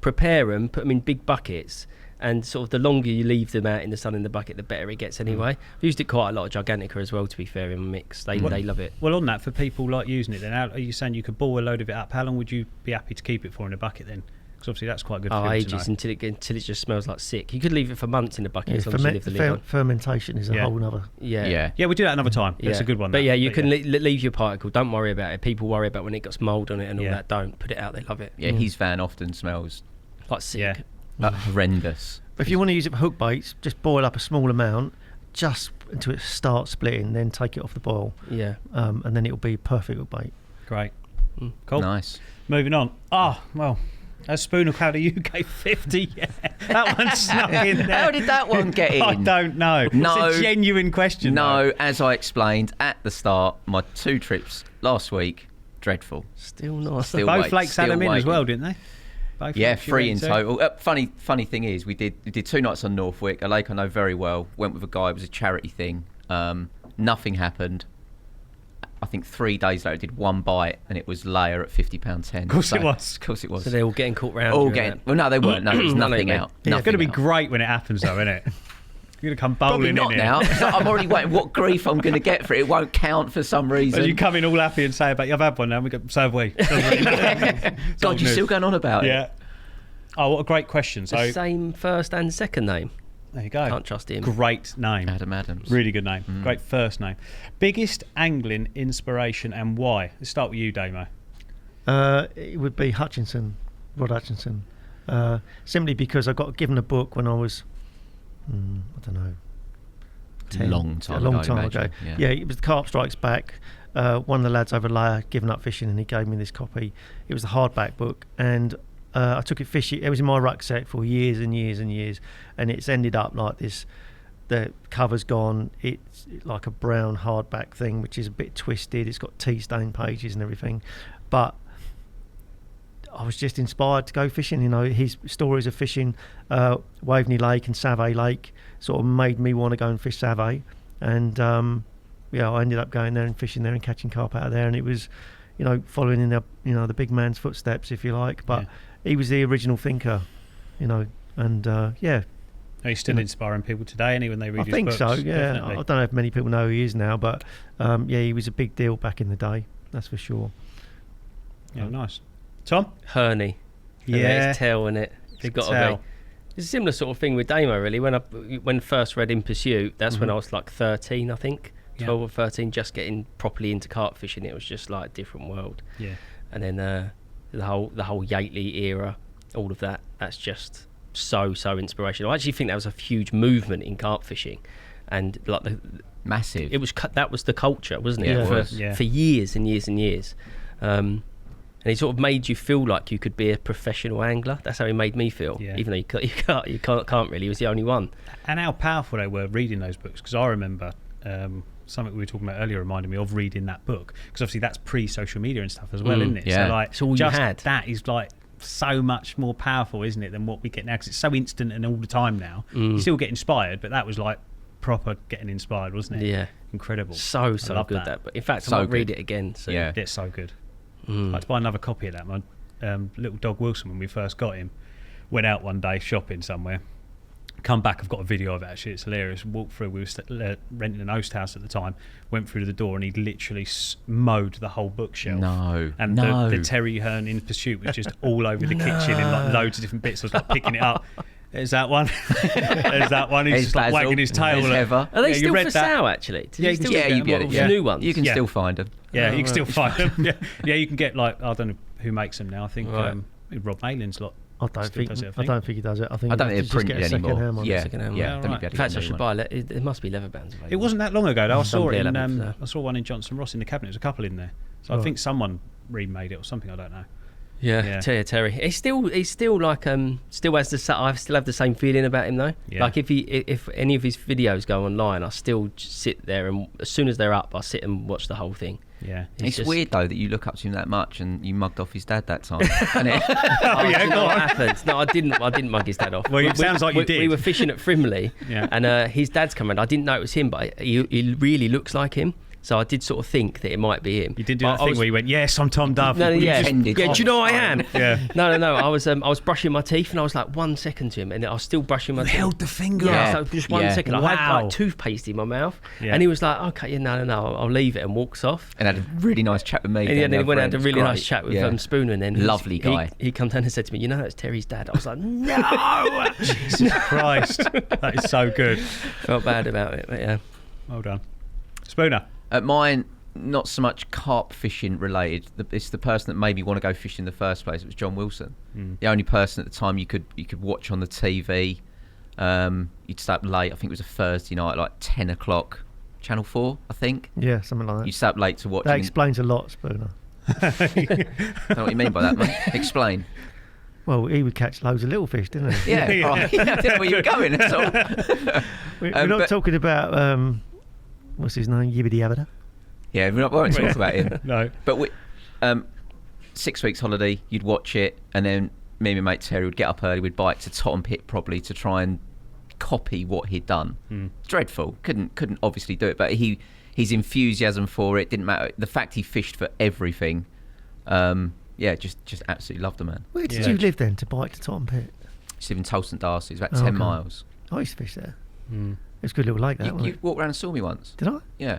prepare them, put them in big buckets, and sort of the longer you leave them out in the sun in the bucket, the better it gets anyway. I've used it quite a lot of Gigantica as well, to be fair, in my mix. They love it. Well, on that, for people like using it, then how, are you saying you could ball a load of it up? How long would you be happy to keep it for in a bucket then? Because obviously that's quite good for people to Ages know. until it just smells like sick. You could leave it for months in a bucket as long as you leave the lid on. Fermentation is a Yeah. whole nother. Yeah. Yeah, we'll do that another time. That's a good one. But that. yeah, you can leave your particle. Don't worry about it. People worry about when it gets mould on it and all Yeah. that. Don't put it out. They love it. Yeah, his van often smells Like sick. Yeah. horrendous. But if you want to use it for hook baits, just boil up a small amount, just until it starts splitting, then take it off the boil, Yeah. and then it'll be perfect hook bait. Great. Cool. Nice. Moving on. Well, a spoon of powder you gave 50. Yeah, that one snuck in there. How did that one get in? I don't know. No. It's a genuine question. No, though. as I explained at the start, my 2 trips last week, dreadful. Still nice. Still Both wait- flakes had still them in as waiting. well, didn't they? Both Yeah, flakes you 3 went in to. total. Funny thing is, we did 2 nights on Northwick, a lake I know very well. Went with a guy. It was a charity thing. Nothing happened. I think 3 days later, I did 1 bite, and it was layer at £50.10. Of course it was. Of course it was. So they're all getting caught round. all you, getting. aren't Well, no, they weren't. No, there was No, nothing they- out. It's Nothing going to be out. great when it happens, though, isn't it? You're going to come Probably bowling not in now. here. I'm already waiting. What grief I'm going to get for it? It won't count for some reason. So you come in all happy and say about, I've had one now, and we go, so have we. God, you're still going on about it. Yeah. Oh, what a great question. they? So, The same first and second name. there you go. Can't trust him. Great name. Adam Adams. Really good name. Great first name. Biggest angling inspiration and why? Let's start with you, Damo. It would be Rod Hutchinson, simply because I got given a book when I was, I don't know, A long time a long ago, time imagine. ago. Yeah. Yeah, it was the Carp Strikes Back. One of the lads over Layer given up fishing, and he gave me this copy. It was the hardback book, and I took it fishing. It was in my rucksack for years and years and years, and it's ended up like this. The cover's gone. It's like a brown hardback thing, which is a bit twisted. It's got tea stain pages and everything, but I was just inspired to go fishing. You know, his stories of fishing Waveney Lake and Savay Lake sort of made me want to go and fish Savay, and I ended up going there and fishing there and catching carp out of there, and it was, following in the big man's footsteps, if you like. But he was the original thinker, and Are you still inspiring people today, when they read I his think books? so. Yeah, Definitely. I don't know if many people know who he is now, but he was a big deal back in the day. That's for sure. Yeah, nice. Tom? Herney. Yeah. It's tail in it. It's Big got tail. to be. It's a similar sort of thing with Damo, really. When first read In Pursuit, that's when I was like 13, I think. 12 or 13, just getting properly into carp fishing. It was just like a different world. Yeah. And then the whole Yateley era, all of that, that's just so inspirational. I actually think that was a huge movement in carp fishing, and like Massive. it was that was the culture, wasn't it? Yeah, it for, was. Yeah. for years and years and years. And he sort of made you feel like you could be a professional angler. That's how he made me feel. Yeah. Even though you can't really. He was the only one. And how powerful they were reading those books, because I remember something we were talking about earlier reminded me of reading that book, because obviously that's pre-social media and stuff as well, isn't it? Yeah. So like, It's all you just had. that is like so much more powerful, isn't it, than what we get now, because it's so instant and all the time now. You still get inspired, but that was like proper getting inspired, wasn't it? Yeah. Incredible. So I love good that. But in fact, So I might read good. it again. So Yeah. It's so good. I'd like to buy another copy of that. My little dog Wilson, when we first got him, went out one day shopping somewhere. Come back, I've got a video of it actually, it's hilarious. Walked through, we were renting an host house at the time, went through the door and he'd literally mowed the whole bookshelf. And the Terry Hearn In Pursuit was just all over the kitchen in like loads of different bits. I was like picking it up. There's that one. There's that one. He's just like wagging his tail. Are they still for sale actule? You get it. New ones. You can still find them. Yeah, you can still find them. Yeah, you can get like, I don't know who makes them now. I think Rob Malin's lot. I don't think he does it. I don't think they're printed anymore. Second-hand one. Right. In fact, I should buy. There must be leather bands available. It wasn't that long ago though. I saw one in Johnson Ross in the cabinet. There's a couple in there. So I think someone remade it or something. I don't know. Yeah. Terry. He's still like still has the. I still have the same feeling about him though. Yeah. Like if any of his videos go online, I still sit there and as soon as they're up, I sit and watch the whole thing. Yeah, it's weird though that you look up to him that much and you mugged off his dad that time. Isn't it? What happened? No, I didn't mug his dad off. Well, it sounds like you did. We were fishing at Frimley, and his dad's come around. I didn't know it was him, but he really looks like him. So I did sort of think that it might be him. You did do that thing where you went, "Yes, I'm Tom Dove." No, do you know I am? Yeah. No. I was brushing my teeth, and I was like 1 second to him, and I was still brushing my teeth. Held the finger. Yeah, so just 1 second. Wow. I had like toothpaste in my mouth, and he was like, "Okay, no, I'll leave it," and walks off. And had a really nice chat with me. And then he went and had a really nice chat with Spooner, and then lovely guy. He come down and said to me, "You know, that's Terry's dad." I was like, "No, Jesus Christ, that is so good." Felt bad about it, but yeah. Well done, Spooner. Mine. Not so much carp fishing related. It's the person that made me want to go fishing in the first place. It was John Wilson, the only person at the time you could watch on the TV. You'd stay up late. I think it was a Thursday night, like 10 o'clock, Channel 4, I think. Yeah, something like that. You stay up late to watch. That explains a lot, Spooner. I don't know what you mean by that, mate. Explain. Well, he would catch loads of little fish, didn't he? Yeah, right. I didn't know where you were going at all. We're not talking about what's his name, Yibbity Yabba. Yeah, we won't talk about him. No. But 6 weeks holiday, you'd watch it, and then me and my mate Terry would get up early, we'd bike to Totton Pit probably to try and copy what he'd done. Dreadful. Couldn't obviously do it, but his enthusiasm for it didn't matter. The fact he fished for everything, just absolutely loved the man. Where did you live then to bike to Totton Pit? I used to live in Tolston Darcy. It's about 10 miles. I used to fish there. It's a good little lake, that wasn't You walked around and saw me once. Did I? Yeah.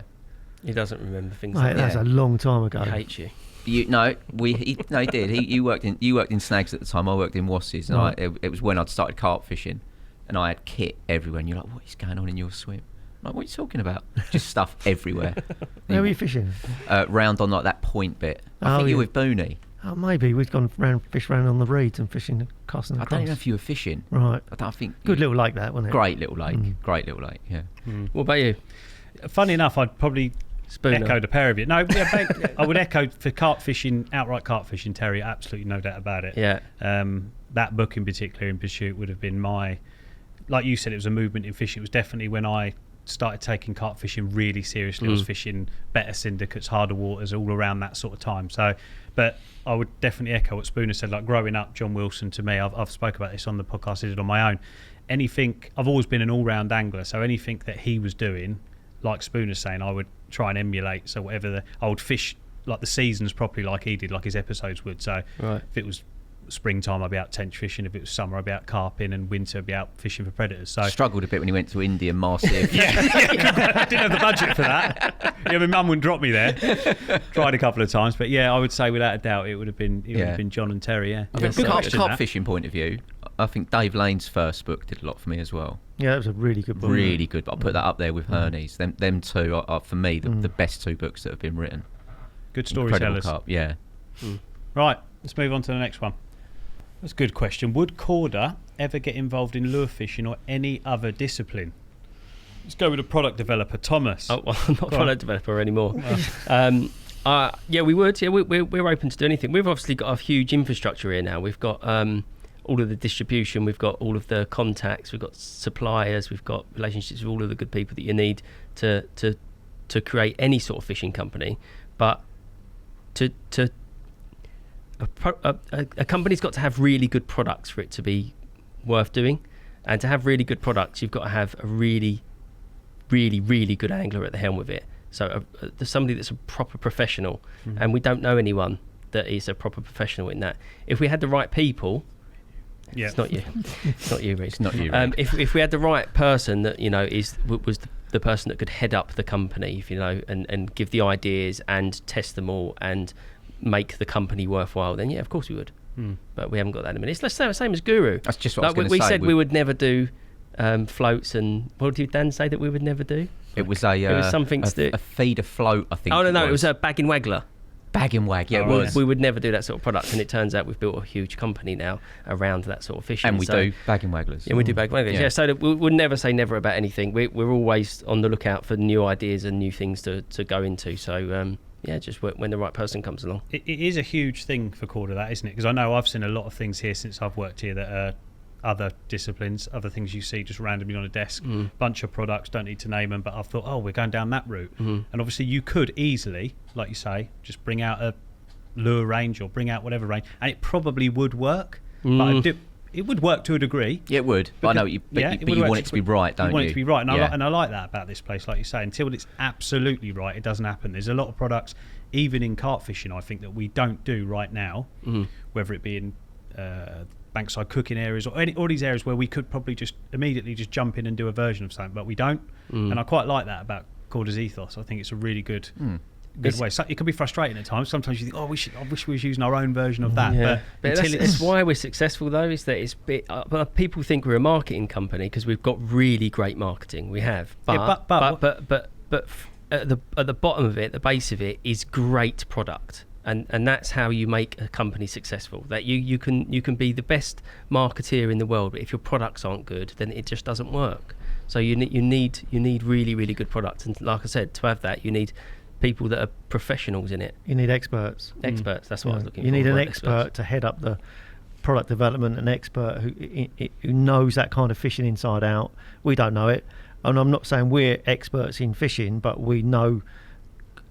He doesn't remember things Mate, like that. that's a long time ago. He hates you. He did. You worked in snags at the time. I worked in wasses, and Right. it was when I'd started carp fishing, and I had kit everywhere. And you're like, "What is going on in your swim?" I'm like, "What are you talking about?" Just stuff everywhere. Where were you fishing? Round on like that point bit. I think you were with Booney. Oh, maybe we'd gone fish round on the reeds and fishing, casting I across. don't even know if you were fishing. Right. I think. Good little lake, that, wasn't it? Great little lake. Great little lake. Yeah. What about you? Funny enough, I'd probably Spooner. echoed a pair of you. No, I would echo for carp fishing, outright carp fishing, Terry, absolutely no doubt about it. Yeah. That book in particular, In Pursuit, would have been my, like you said, it was a movement in fishing. It was definitely when I started taking carp fishing really seriously. I was fishing better syndicates, harder waters, all around that sort of time. So, but I would definitely echo what Spooner said. Like growing up, John Wilson to me, I've spoke about this on the podcast I did on my own. I've always been an all-round angler, so anything that he was doing, like Spooner's saying, I would try and emulate. So I would fish like the seasons properly, like he did, like his episodes would. So if it was springtime, I'd be out tench fishing. If it was summer, I'd be out carping, and winter, I'd be out fishing for predators. So struggled a bit when he went to India, massive. I didn't have the budget for that. Yeah, my mum wouldn't drop me there. Tried a couple of times, but yeah, I would say without a doubt it would have been John and Terry. Yeah, I think carp fishing point of view, I think Dave Lane's first book did a lot for me as well. Yeah, that was a really good book. Really good. But I'll put that up there with Herney's. Them two are for me the best two books that have been written. Good storytellers. Carp, yeah. Right, let's move on to the next one. That's a good question. Would Korda ever get involved in lure fishing or any other discipline? Let's go with a product developer, Thomas. Oh, well, I'm not a product developer anymore. Yeah, we would. Yeah, we're open to do anything. We've obviously got a huge infrastructure here now. We've got all of the distribution, we've got all of the contacts, we've got suppliers, we've got relationships with all of the good people that you need to create any sort of fishing company. But a company's got to have really good products for it to be worth doing, and to have really good products, you've got to have a really, really, really good angler at the helm with it. So there's somebody that's a proper professional, and we don't know anyone that is a proper professional in that. If we had the right people, Yeah. It's not you. It's not you, Reece. It's not you, Reece. If we had the right person that was the person that could head up the company, and give the ideas and test them all and make the company worthwhile, then yeah, of course we would. But we haven't got that in a minute. It's the same as Guru. That's just what I was going to we say. said we would never do floats, and what did Dan say that we would never do? It was something to do. A feeder float, I think. Oh no, it was a bag and waggler. Bag and wag, yeah, it was. We would never do that sort of product, and it turns out we've built a huge company now around that sort of fishing. And we do bag and wagglers. Yeah, we do bag and wagglers. Yeah, so we'll never say never about anything. We're always on the lookout for new ideas and new things to go into. So just when the right person comes along. It is a huge thing for Korda, that, isn't it? Because I know I've seen a lot of things here since I've worked here that are other disciplines, other things you see just randomly on a desk, bunch of products, don't need to name them, but I've thought, we're going down that route. And obviously you could easily, like you say, just bring out a lure range or bring out whatever range, and it probably would work. But it would work to a degree. Yeah, it would. But I know what you want it to be right, don't you? You want it to be right, and I like that about this place. Like you say, until it's absolutely right, it doesn't happen. There's a lot of products, even in carp fishing, I think, that we don't do right now, whether it be in bankside cooking areas or all these areas where we could probably just immediately just jump in and do a version of something, but we don't. And I quite like that about Korda's ethos. I think it's a really good way. So it can be frustrating at times. Sometimes you think, I wish we was using our own version of that. Yeah. But that's why we're successful, though, is that people think we're a marketing company because we've got really great marketing. We have, but at the bottom of it, the base of it is great product. And that's how you make a company successful. That you can be the best marketeer in the world, but if your products aren't good, then it just doesn't work. So you need really, really good products. And like I said, to have that, you need people that are professionals in it. You need experts. That's what I was looking for. You need an expert to head up the product development, an expert who knows that kind of fishing inside out. We don't know it, and I'm not saying we're experts in fishing, but we know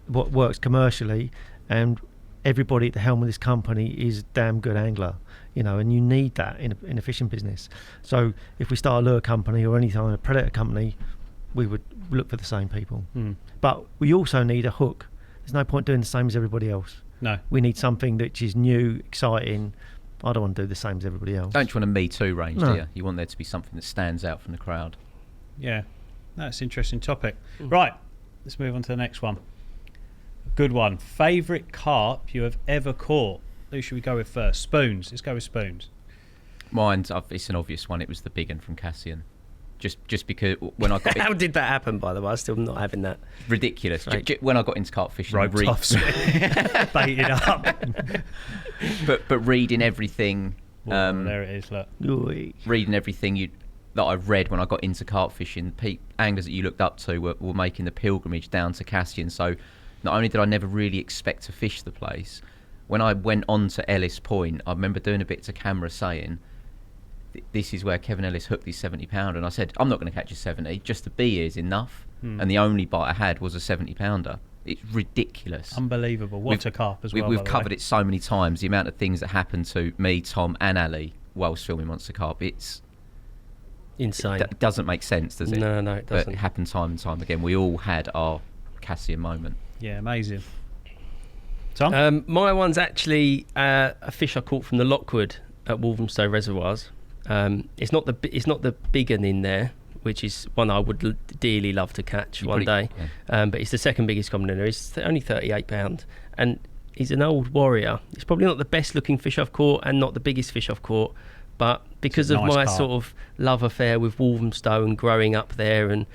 what works commercially, and everybody at the helm of this company is a damn good angler, and you need that in a fishing business. So if we start a lure company or any kind of predator company, we would look for the same people. But we also need a hook. There's no point doing the same as everybody else. No. We need something that is new, exciting. I don't want to do the same as everybody else. Don't you want a Me Too range, do you? You want there to be something that stands out from the crowd. Yeah, that's an interesting topic. Right, let's move on to the next one. Good one. Favourite carp you have ever caught? Who should we go with first? Spoons. Let's go with spoons. Mine's, it's an obvious one. It was the big one from Cassian. Just because when I got how did that happen, by the way? I'm still not having that. Ridiculous. Right. When I got into carp fishing, Roped off, baited up. but reading everything. There it is. Look. Reading everything that I read when I got into carp fishing, anglers that you looked up to were making the pilgrimage down to Cassian. So not only did I never really expect to fish the place, when I went on to Ellis Point, I remember doing a bit to camera saying, this is where Kevin Ellis hooked his 70 pounder, and I said, I'm not going to catch a 70, just to be here is enough. And the only bite I had was a 70 pounder. It's ridiculous. Unbelievable. What a carp as well. We've covered it so many times, the amount of things that happened to me, Tom and Ali whilst filming Monster Carp, it's insane. It doesn't make sense, does it? No, it doesn't. But it happened time and time again. We all had our Cassian moment. Yeah, amazing. Tom? My one's actually a fish I caught from the Lockwood at Walthamstow Reservoirs. It's not the big one in there, which is one I would dearly love to catch one day. Yeah. But it's the second biggest common in there. It's only £38, and he's an old warrior. It's probably not the best looking fish I've caught, and not the biggest fish I've caught. But because of my sort of love affair with Walthamstow and growing up there, and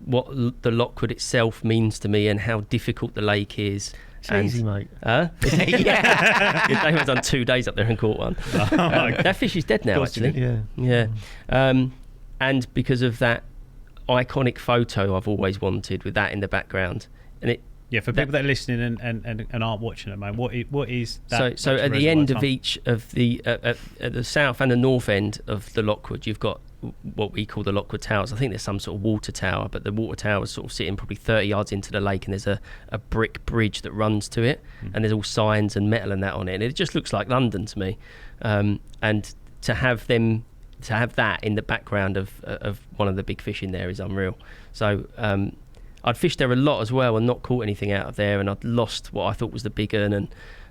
what the Lockwood itself means to me, and how difficult the lake is. It's easy, mate. Yeah. Damon's done 2 days up there and caught one. That fish is dead now, actually. Yeah. And because of that iconic photo I've always wanted with that in the background, and it. Yeah, for people that are listening and aren't watching at the moment, what is that? So at the end of each of the at the south and the north end of the Lockwood, you've got what we call the Lockwood Towers. I think there's some sort of water tower, but the water tower is sort of sitting probably 30 yards into the lake, and there's a brick bridge that runs to it, and there's all signs and metal and that on it, and it just looks like London to me. And to have that in the background of one of the big fish in there is unreal. So I'd fished there a lot as well and not caught anything out of there, and I'd lost what I thought was the big one, and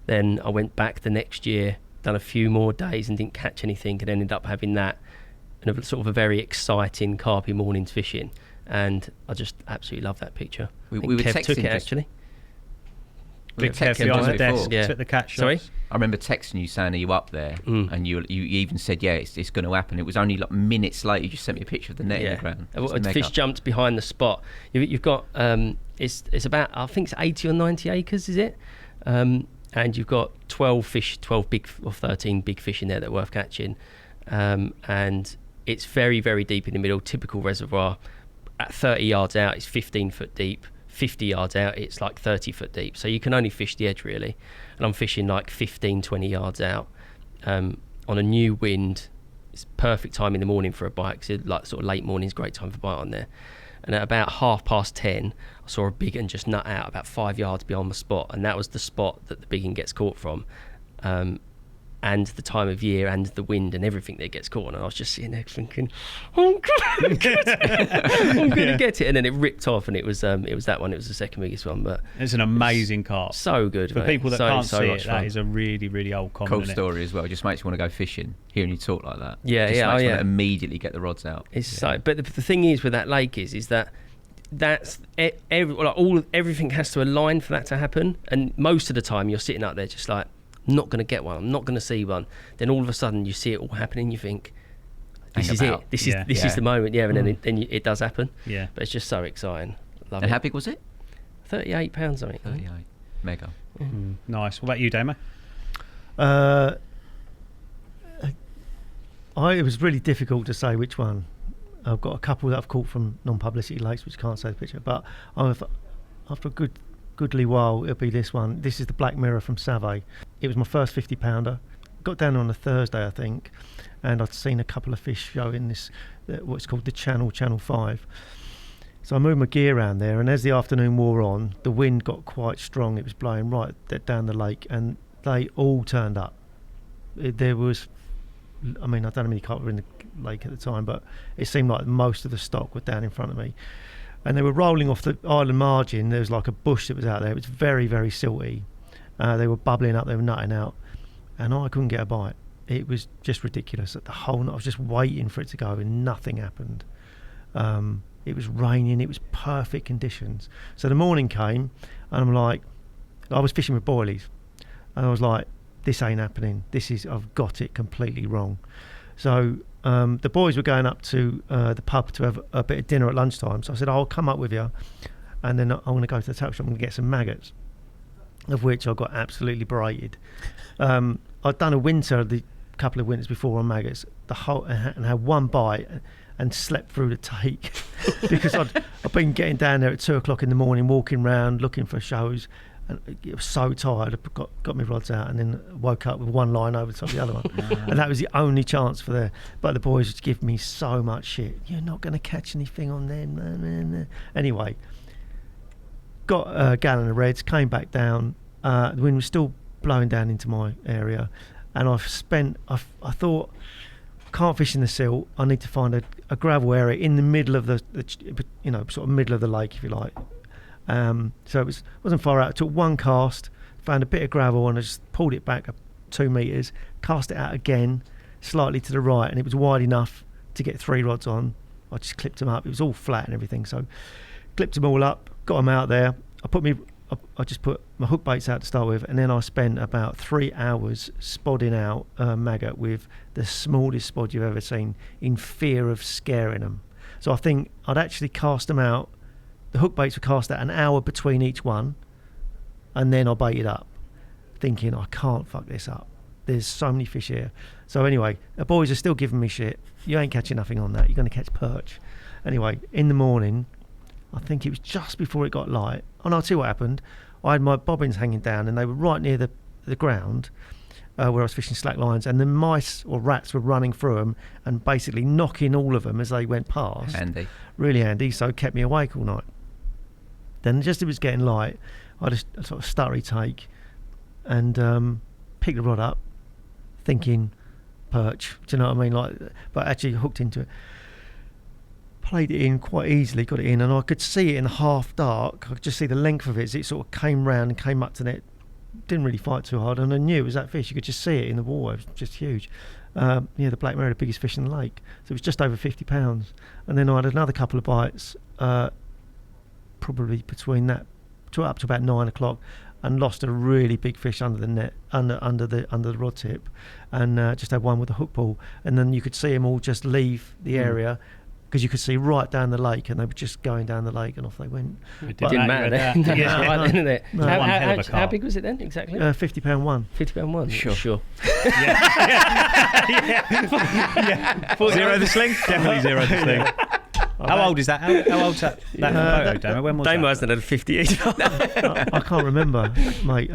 then I went back the next year done a few more days and didn't catch anything, and ended up having that and a sort of a very exciting carpy morning's fishing. And I just absolutely love that picture. We I think were Kev texting took it just- actually. We were Kev texting behind just the desk, before. Yeah. took the catch shots. Sorry? I remember texting you saying, "Are you up there?" And you even said, "Yeah, it's going to happen." It was only like minutes later you just sent me a picture of the net in the ground. It was The mega. fish jumped behind the spot. You've got it's about, I think it's 80 or 90 acres, is it? And you've got 12 big or 13 big fish in there that are worth catching. And it's very, very deep in the middle, typical reservoir. At 30 yards out, it's 15 foot deep. 50 yards out, it's like 30 foot deep. So you can only fish the edge, really. And I'm fishing like 15, 20 yards out on a new wind. It's perfect time in the morning for a bite, because like sort of late morning is great time for a bite on there. And at about 10:30, I saw a big one just nut out about 5 yards beyond the spot, and that was the spot that the big one gets caught from. And the time of year and the wind and everything that gets caught on. And I was just sitting there thinking, I'm gonna get it. I'm gonna get it. And then it ripped off, and it was that one. It was the second biggest one, but It's an amazing carp. so good. For mate. people that can't so see much it, fun. that is a really, really old comment. Cool isn't it? story as well. Just makes you want to go fishing. Hearing you talk like that. Yeah, Just yeah, makes oh, you yeah. want to immediately get the rods out. It's so. But the thing is with that lake is that everything has to align for that to happen. And most of the time you're sitting up there just like, I'm not going to get one. I'm not going to see one. Then all of a sudden you see it all happening. You think, this is about. it. This Yeah. is the moment. Yeah, and then it does happen. Yeah. But it's just so exciting. Love And it. how big was it? £38, I think. 38. Mega. Nice. What about you, Damo? It was really difficult to say which one. I've got a couple that I've caught from non-publicity lakes, which can't say the picture, but after a goodly while, it'll be this one. This is the Black Mirror from Save. It was my first 50 pounder. Got down on a Thursday, I think, and I'd seen a couple of fish showing this, what's called the Channel 5. So I moved my gear around there, and as the afternoon wore on, the wind got quite strong. It was blowing right down the lake, and they all turned up. There was, I mean, I don't know how many carp were in the lake at the time, but it seemed like most of the stock were down in front of me. And they were rolling off the island margin. There was like a bush that was out there. It was very, very silty. They were bubbling up, they were nutting out, and I couldn't get a bite. It was just ridiculous. The whole night I was just waiting for it to go, and nothing happened. It was raining. It was perfect conditions. So the morning came, and I'm like, I was fishing with boilies, and I was like, this ain't happening. I've got it completely wrong. So the boys were going up to the pub to have a bit of dinner at lunchtime. So I said, I'll come up with you, and then I want to go to the tackle shop. I'm going to get some maggots, of which I got absolutely berated. I'd done a couple of winters before on maggots, and had one bite and slept through the take because I've been getting down there at 2:00 in the morning, walking around looking for shows, and I was so tired. I got my rods out, and then woke up with one line over the top of the other one, and that was the only chance for there. But the boys would give me so much shit. You're not going to catch anything on them. Anyway, got a gallon of reds, came back down. The wind was still blowing down into my area, and I thought, can't fish in the silt. I need to find a gravel area in the middle of the sort of middle of the lake, if you like. So it wasn't far out. I took one cast, found a bit of gravel, and I just pulled it back 2 meters, cast it out again, slightly to the right, and it was wide enough to get 3 rods on. I just clipped them up. It was all flat and everything, so clipped them all up, got them out there. I just put my hook baits out to start with, and then I spent about 3 hours spodding out a maggot with the smallest spod you've ever seen, in fear of scaring them. So I think I'd actually cast them out. The hook baits were cast out an hour between each one, and then I baited up, thinking I can't fuck this up. There's so many fish here. So anyway, the boys are still giving me shit. You ain't catching nothing on that. You're going to catch perch. Anyway, in the morning, I think it was just before it got light. And I'll tell you what happened. I had my bobbins hanging down, and they were right near the ground where I was fishing slack lines, and the mice or rats were running through them and basically knocking all of them as they went past. Handy. Really handy, so it kept me awake all night. Then just as it was getting light, I just sort of stuttery take and picked the rod up, thinking perch, do you know what I mean? But actually hooked into it. Played it in quite easily, got it in, and I could see it in the half dark. I could just see the length of it as it sort of came round and came up to net didn't really fight too hard, and I knew it was that fish. You could just see it in the water. It was just huge. The black mare, the biggest fish in the lake. So it was just over 50 pounds. And then I had another couple of bites, probably between that, up to about 9 o'clock, and lost a really big fish under the net, under the rod tip, and just had one with a hook ball. And then you could see them all just leave the area, because you could see right down the lake, and they were just going down the lake, and off they went. It didn't matter then. Right then, innit? No. How big was it then, exactly? £50 one. £50 one? Sure. Zero the sling? Definitely zero the sling. How old is that? How old's that photo, Damo? When was Damo that? hasn't had 50 either. I can't remember, mate.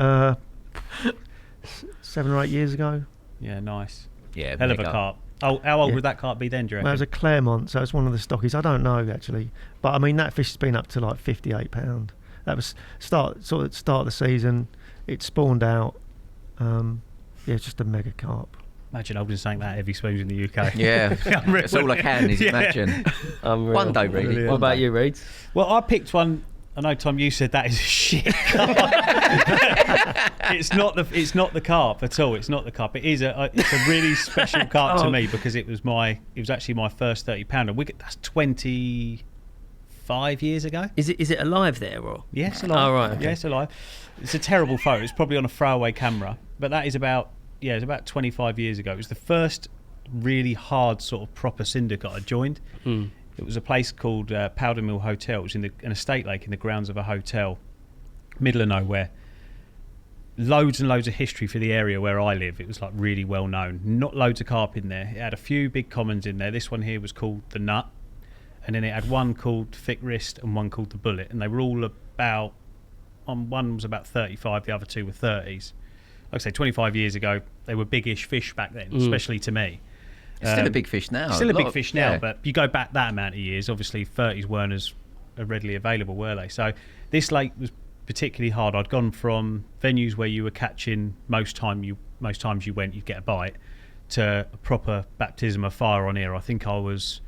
7 or 8 years ago. Yeah, nice. Yeah, Hell of a big up. carp. Oh, how old would that carp be then, do you Well, it reckon? was a Claremont, so it's one of the stockies. I don't know actually, but I mean that fish has been up to like £58. That was start of the season. It spawned out. It's just a mega carp. Imagine holding something that heavy spoons in the UK. Yeah, that's all I can is imagine. Unreal. One day, really. Brilliant. What about you, Reed? Well, I picked one. I know, Tom, you said that is a shit carp. It's not the carp at all. It's not the carp. It's a really special carp to me, because it was actually my first £30. That's 25 years ago. Is it alive there, or? Yes, alive. Oh, right. Okay. Yes, alive. It's a terrible photo. It's probably on a throwaway camera, but that is about 25 years ago. It was the first really hard sort of proper syndicate I joined. It was a place called Powder Mill Hotel. It was in an estate lake in the grounds of a hotel, middle of nowhere. Loads and loads of history for the area where I live. It was like really well known. Not loads of carp in there. It had a few big commons in there. This one here was called the Nut, and then it had one called Thick Wrist and one called the Bullet, and they were all about. One was about 35, the other two were 30s. Like I say, 25 years ago, they were big-ish fish back then, especially to me. It's still a big fish now. Still a big fish now, but you go back that amount of years, obviously 30s weren't as readily available, were they? So this lake was particularly hard. I'd gone from venues where you were catching most times you went, you'd get a bite, to a proper baptism of fire on here. I think I was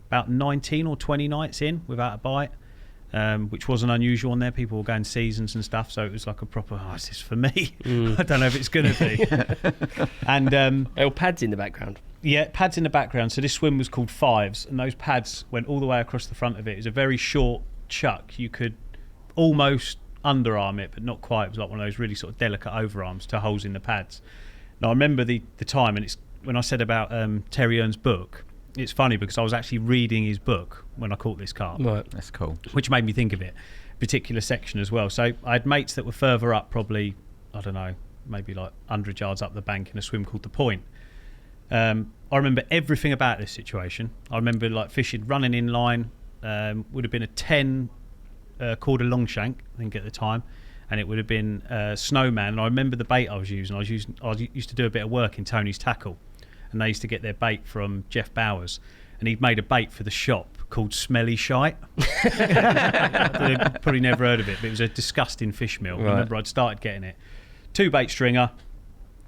about 19 or 20 nights in without a bite, which wasn't unusual on there. People were going seasons and stuff, so it was like a proper, is this for me? I don't know if it's going to be. And There were pads in the background. yeah, pads in the background. So this swim was called Fives, and those pads went all the way across the front of it. It was a very short chuck. You could almost underarm it, but not quite. It was like one of those really sort of delicate overarms to holes in the pads. Now I remember the time, and it's when I said about Terry Earn's book. It's funny because I was actually reading his book when I caught this carp. Right. That's cool. Which made me think of it, particular section as well. So I had mates that were further up, probably, I don't know, maybe like 100 yards up the bank in a swim called the Point. I remember everything about this situation. I remember like fishing, running in line, would have been a 10 Korda long shank, I think at the time, and it would have been Snowman. And I remember the bait I was using. I used to do a bit of work in Tony's Tackle, and they used to get their bait from Jeff Bowers, and he'd made a bait for the shop called Smelly Shite. Probably never heard of it, but it was a disgusting fish meal. Right. I remember I'd started getting it. 2 bait stringer,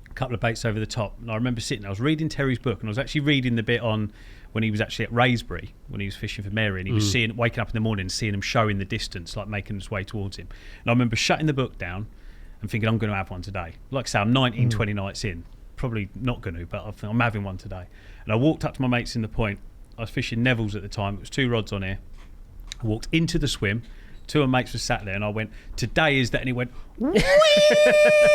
a couple of baits over the top. And I remember sitting, I was reading Terry's book, and I was actually reading the bit on when he was actually at Raysbury, when he was fishing for Mary, and he was waking up in the morning and seeing him showing the distance, like making his way towards him. And I remember shutting the book down and thinking, I'm going to have one today. Like I say, I'm 19, 20 nights in. Probably not going to, but I'm having one today. And I walked up to my mates in the Point. I was fishing Neville's at the time. It was 2 rods on here. I walked into the swim. 2 of my mates were sat there, and I went, today is that, and he went, whee!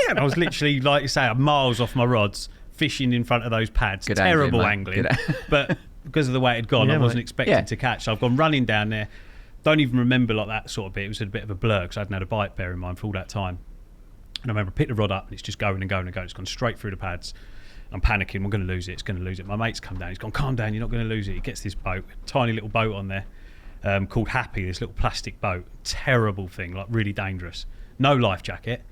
And I was literally, like you say, miles off my rods, fishing in front of those pads. Good Terrible angling, angling. But because of the way it had gone, Yeah, I wasn't mate. expecting to catch. So I've gone running down there. Don't even remember like that sort of bit. It was a bit of a blur because I hadn't had a bite, bear in mind, for all that time. And I remember I picked the rod up, and it's just going and going and going. It's gone straight through the pads. I'm panicking. We're going to lose it. It's going to lose it. My mate's come down. He's gone, calm down. You're not going to lose it. He gets this boat, tiny little boat on there, called Happy, this little plastic boat. Terrible thing, like really dangerous. No life jacket.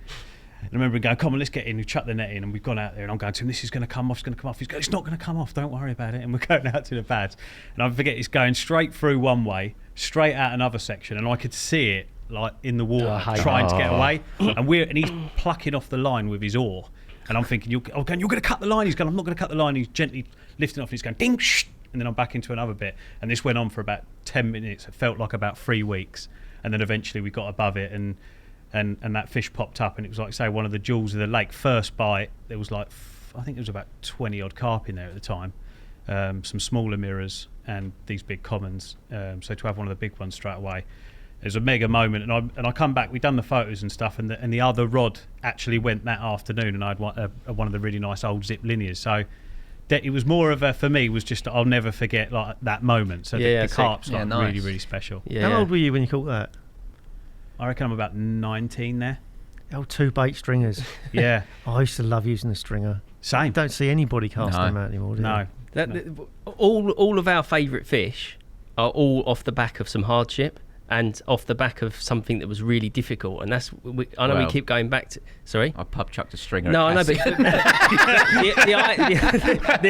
And I remember going, come on, let's get in. We chucked the net in, and we've gone out there, and I'm going to him, this is going to come off, it's going to come off. He's going, it's not going to come off, don't worry about it. And we're going out to the pads. And I forget, it's going straight through one way, straight out another section, and I could see it like in the water, trying to get away. And he's plucking off the line with his oar. And I'm thinking, you're going to cut the line. He's going, I'm not going to cut the line. He's gently lifting off, and he's going, ding, shh. And then I'm back into another bit. And this went on for about 10 minutes. It felt like about 3 weeks. And then eventually we got above it, and and that fish popped up, and it was like, say, one of the jewels of the lake. First bite, there was like, I think there was about 20 odd carp in there at the time, some smaller mirrors and these big commons. So to have one of the big ones straight away, it was a mega moment. And I come back, we'd done the photos and stuff, and the other rod actually went that afternoon, and I had one of the really nice old zip linears. So it was more of a, for me, was just, I'll never forget like that moment. So the carp's like really, really special. Yeah. How old were you when you caught that? I reckon I'm about 19 there. Oh, 2 bait stringers. Yeah. I used to love using the stringer. Same. You don't see anybody casting them out anymore, do No. you? All of our favourite fish are all off the back of some hardship and off the back of something that was really difficult. And that's, I know we keep going back to. Sorry? I pub chucked a stringer. No, I at know, but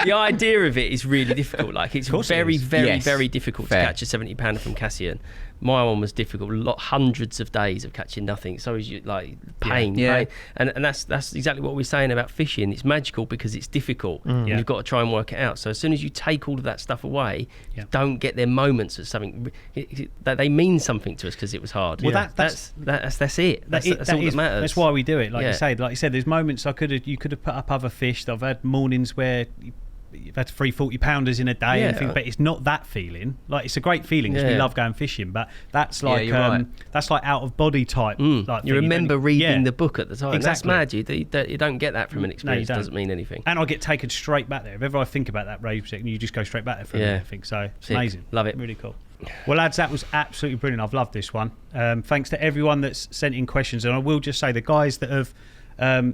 the idea of it is really difficult. Like, it's very difficult to catch a 70 pounder from Cassian. My one was difficult, hundreds of days of catching nothing. So is like pain. And that's exactly what we're saying about fishing. It's magical because it's difficult, and you've got to try and work it out. So as soon as you take all of that stuff away, you don't get their moments of something that they mean something to us because it was hard. Well, that's it. That's all that matters. That's why we do it. Like you said, there's moments you could have put up other fish. That I've had mornings where you've had 3 40-pounders in a day, but it's not that feeling. Like, it's a great feeling because we love going fishing, but that's like that's like out of body type. Like you remember reading the book at the time. Exactly. That's mad. You don't get that from an experience. No, Doesn't mean anything. And I get taken straight back there. If ever I think about that rave second, you just go straight back there for a minute, I think. So it's amazing. Love it. Really cool. Well, lads, that was absolutely brilliant. I've loved this one. Thanks to everyone that's sent in questions. And I will just say, the guys that have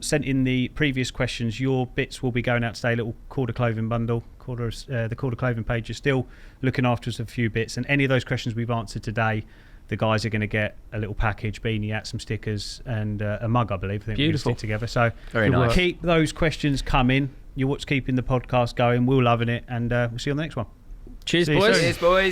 sent in the previous questions, your bits will be going out today. Little Korda clothing bundle. The Korda clothing page is still looking after us a few bits. And any of those questions we've answered today, the guys are going to get a little package, beanie hat, some stickers, and a mug, I believe. I think Beautiful. We're stick together. So very nice. Keep those questions coming. You're what's keeping the podcast going. We're loving it. And we'll see you on the next one. Cheers, See you boys. soon. Cheers, boys.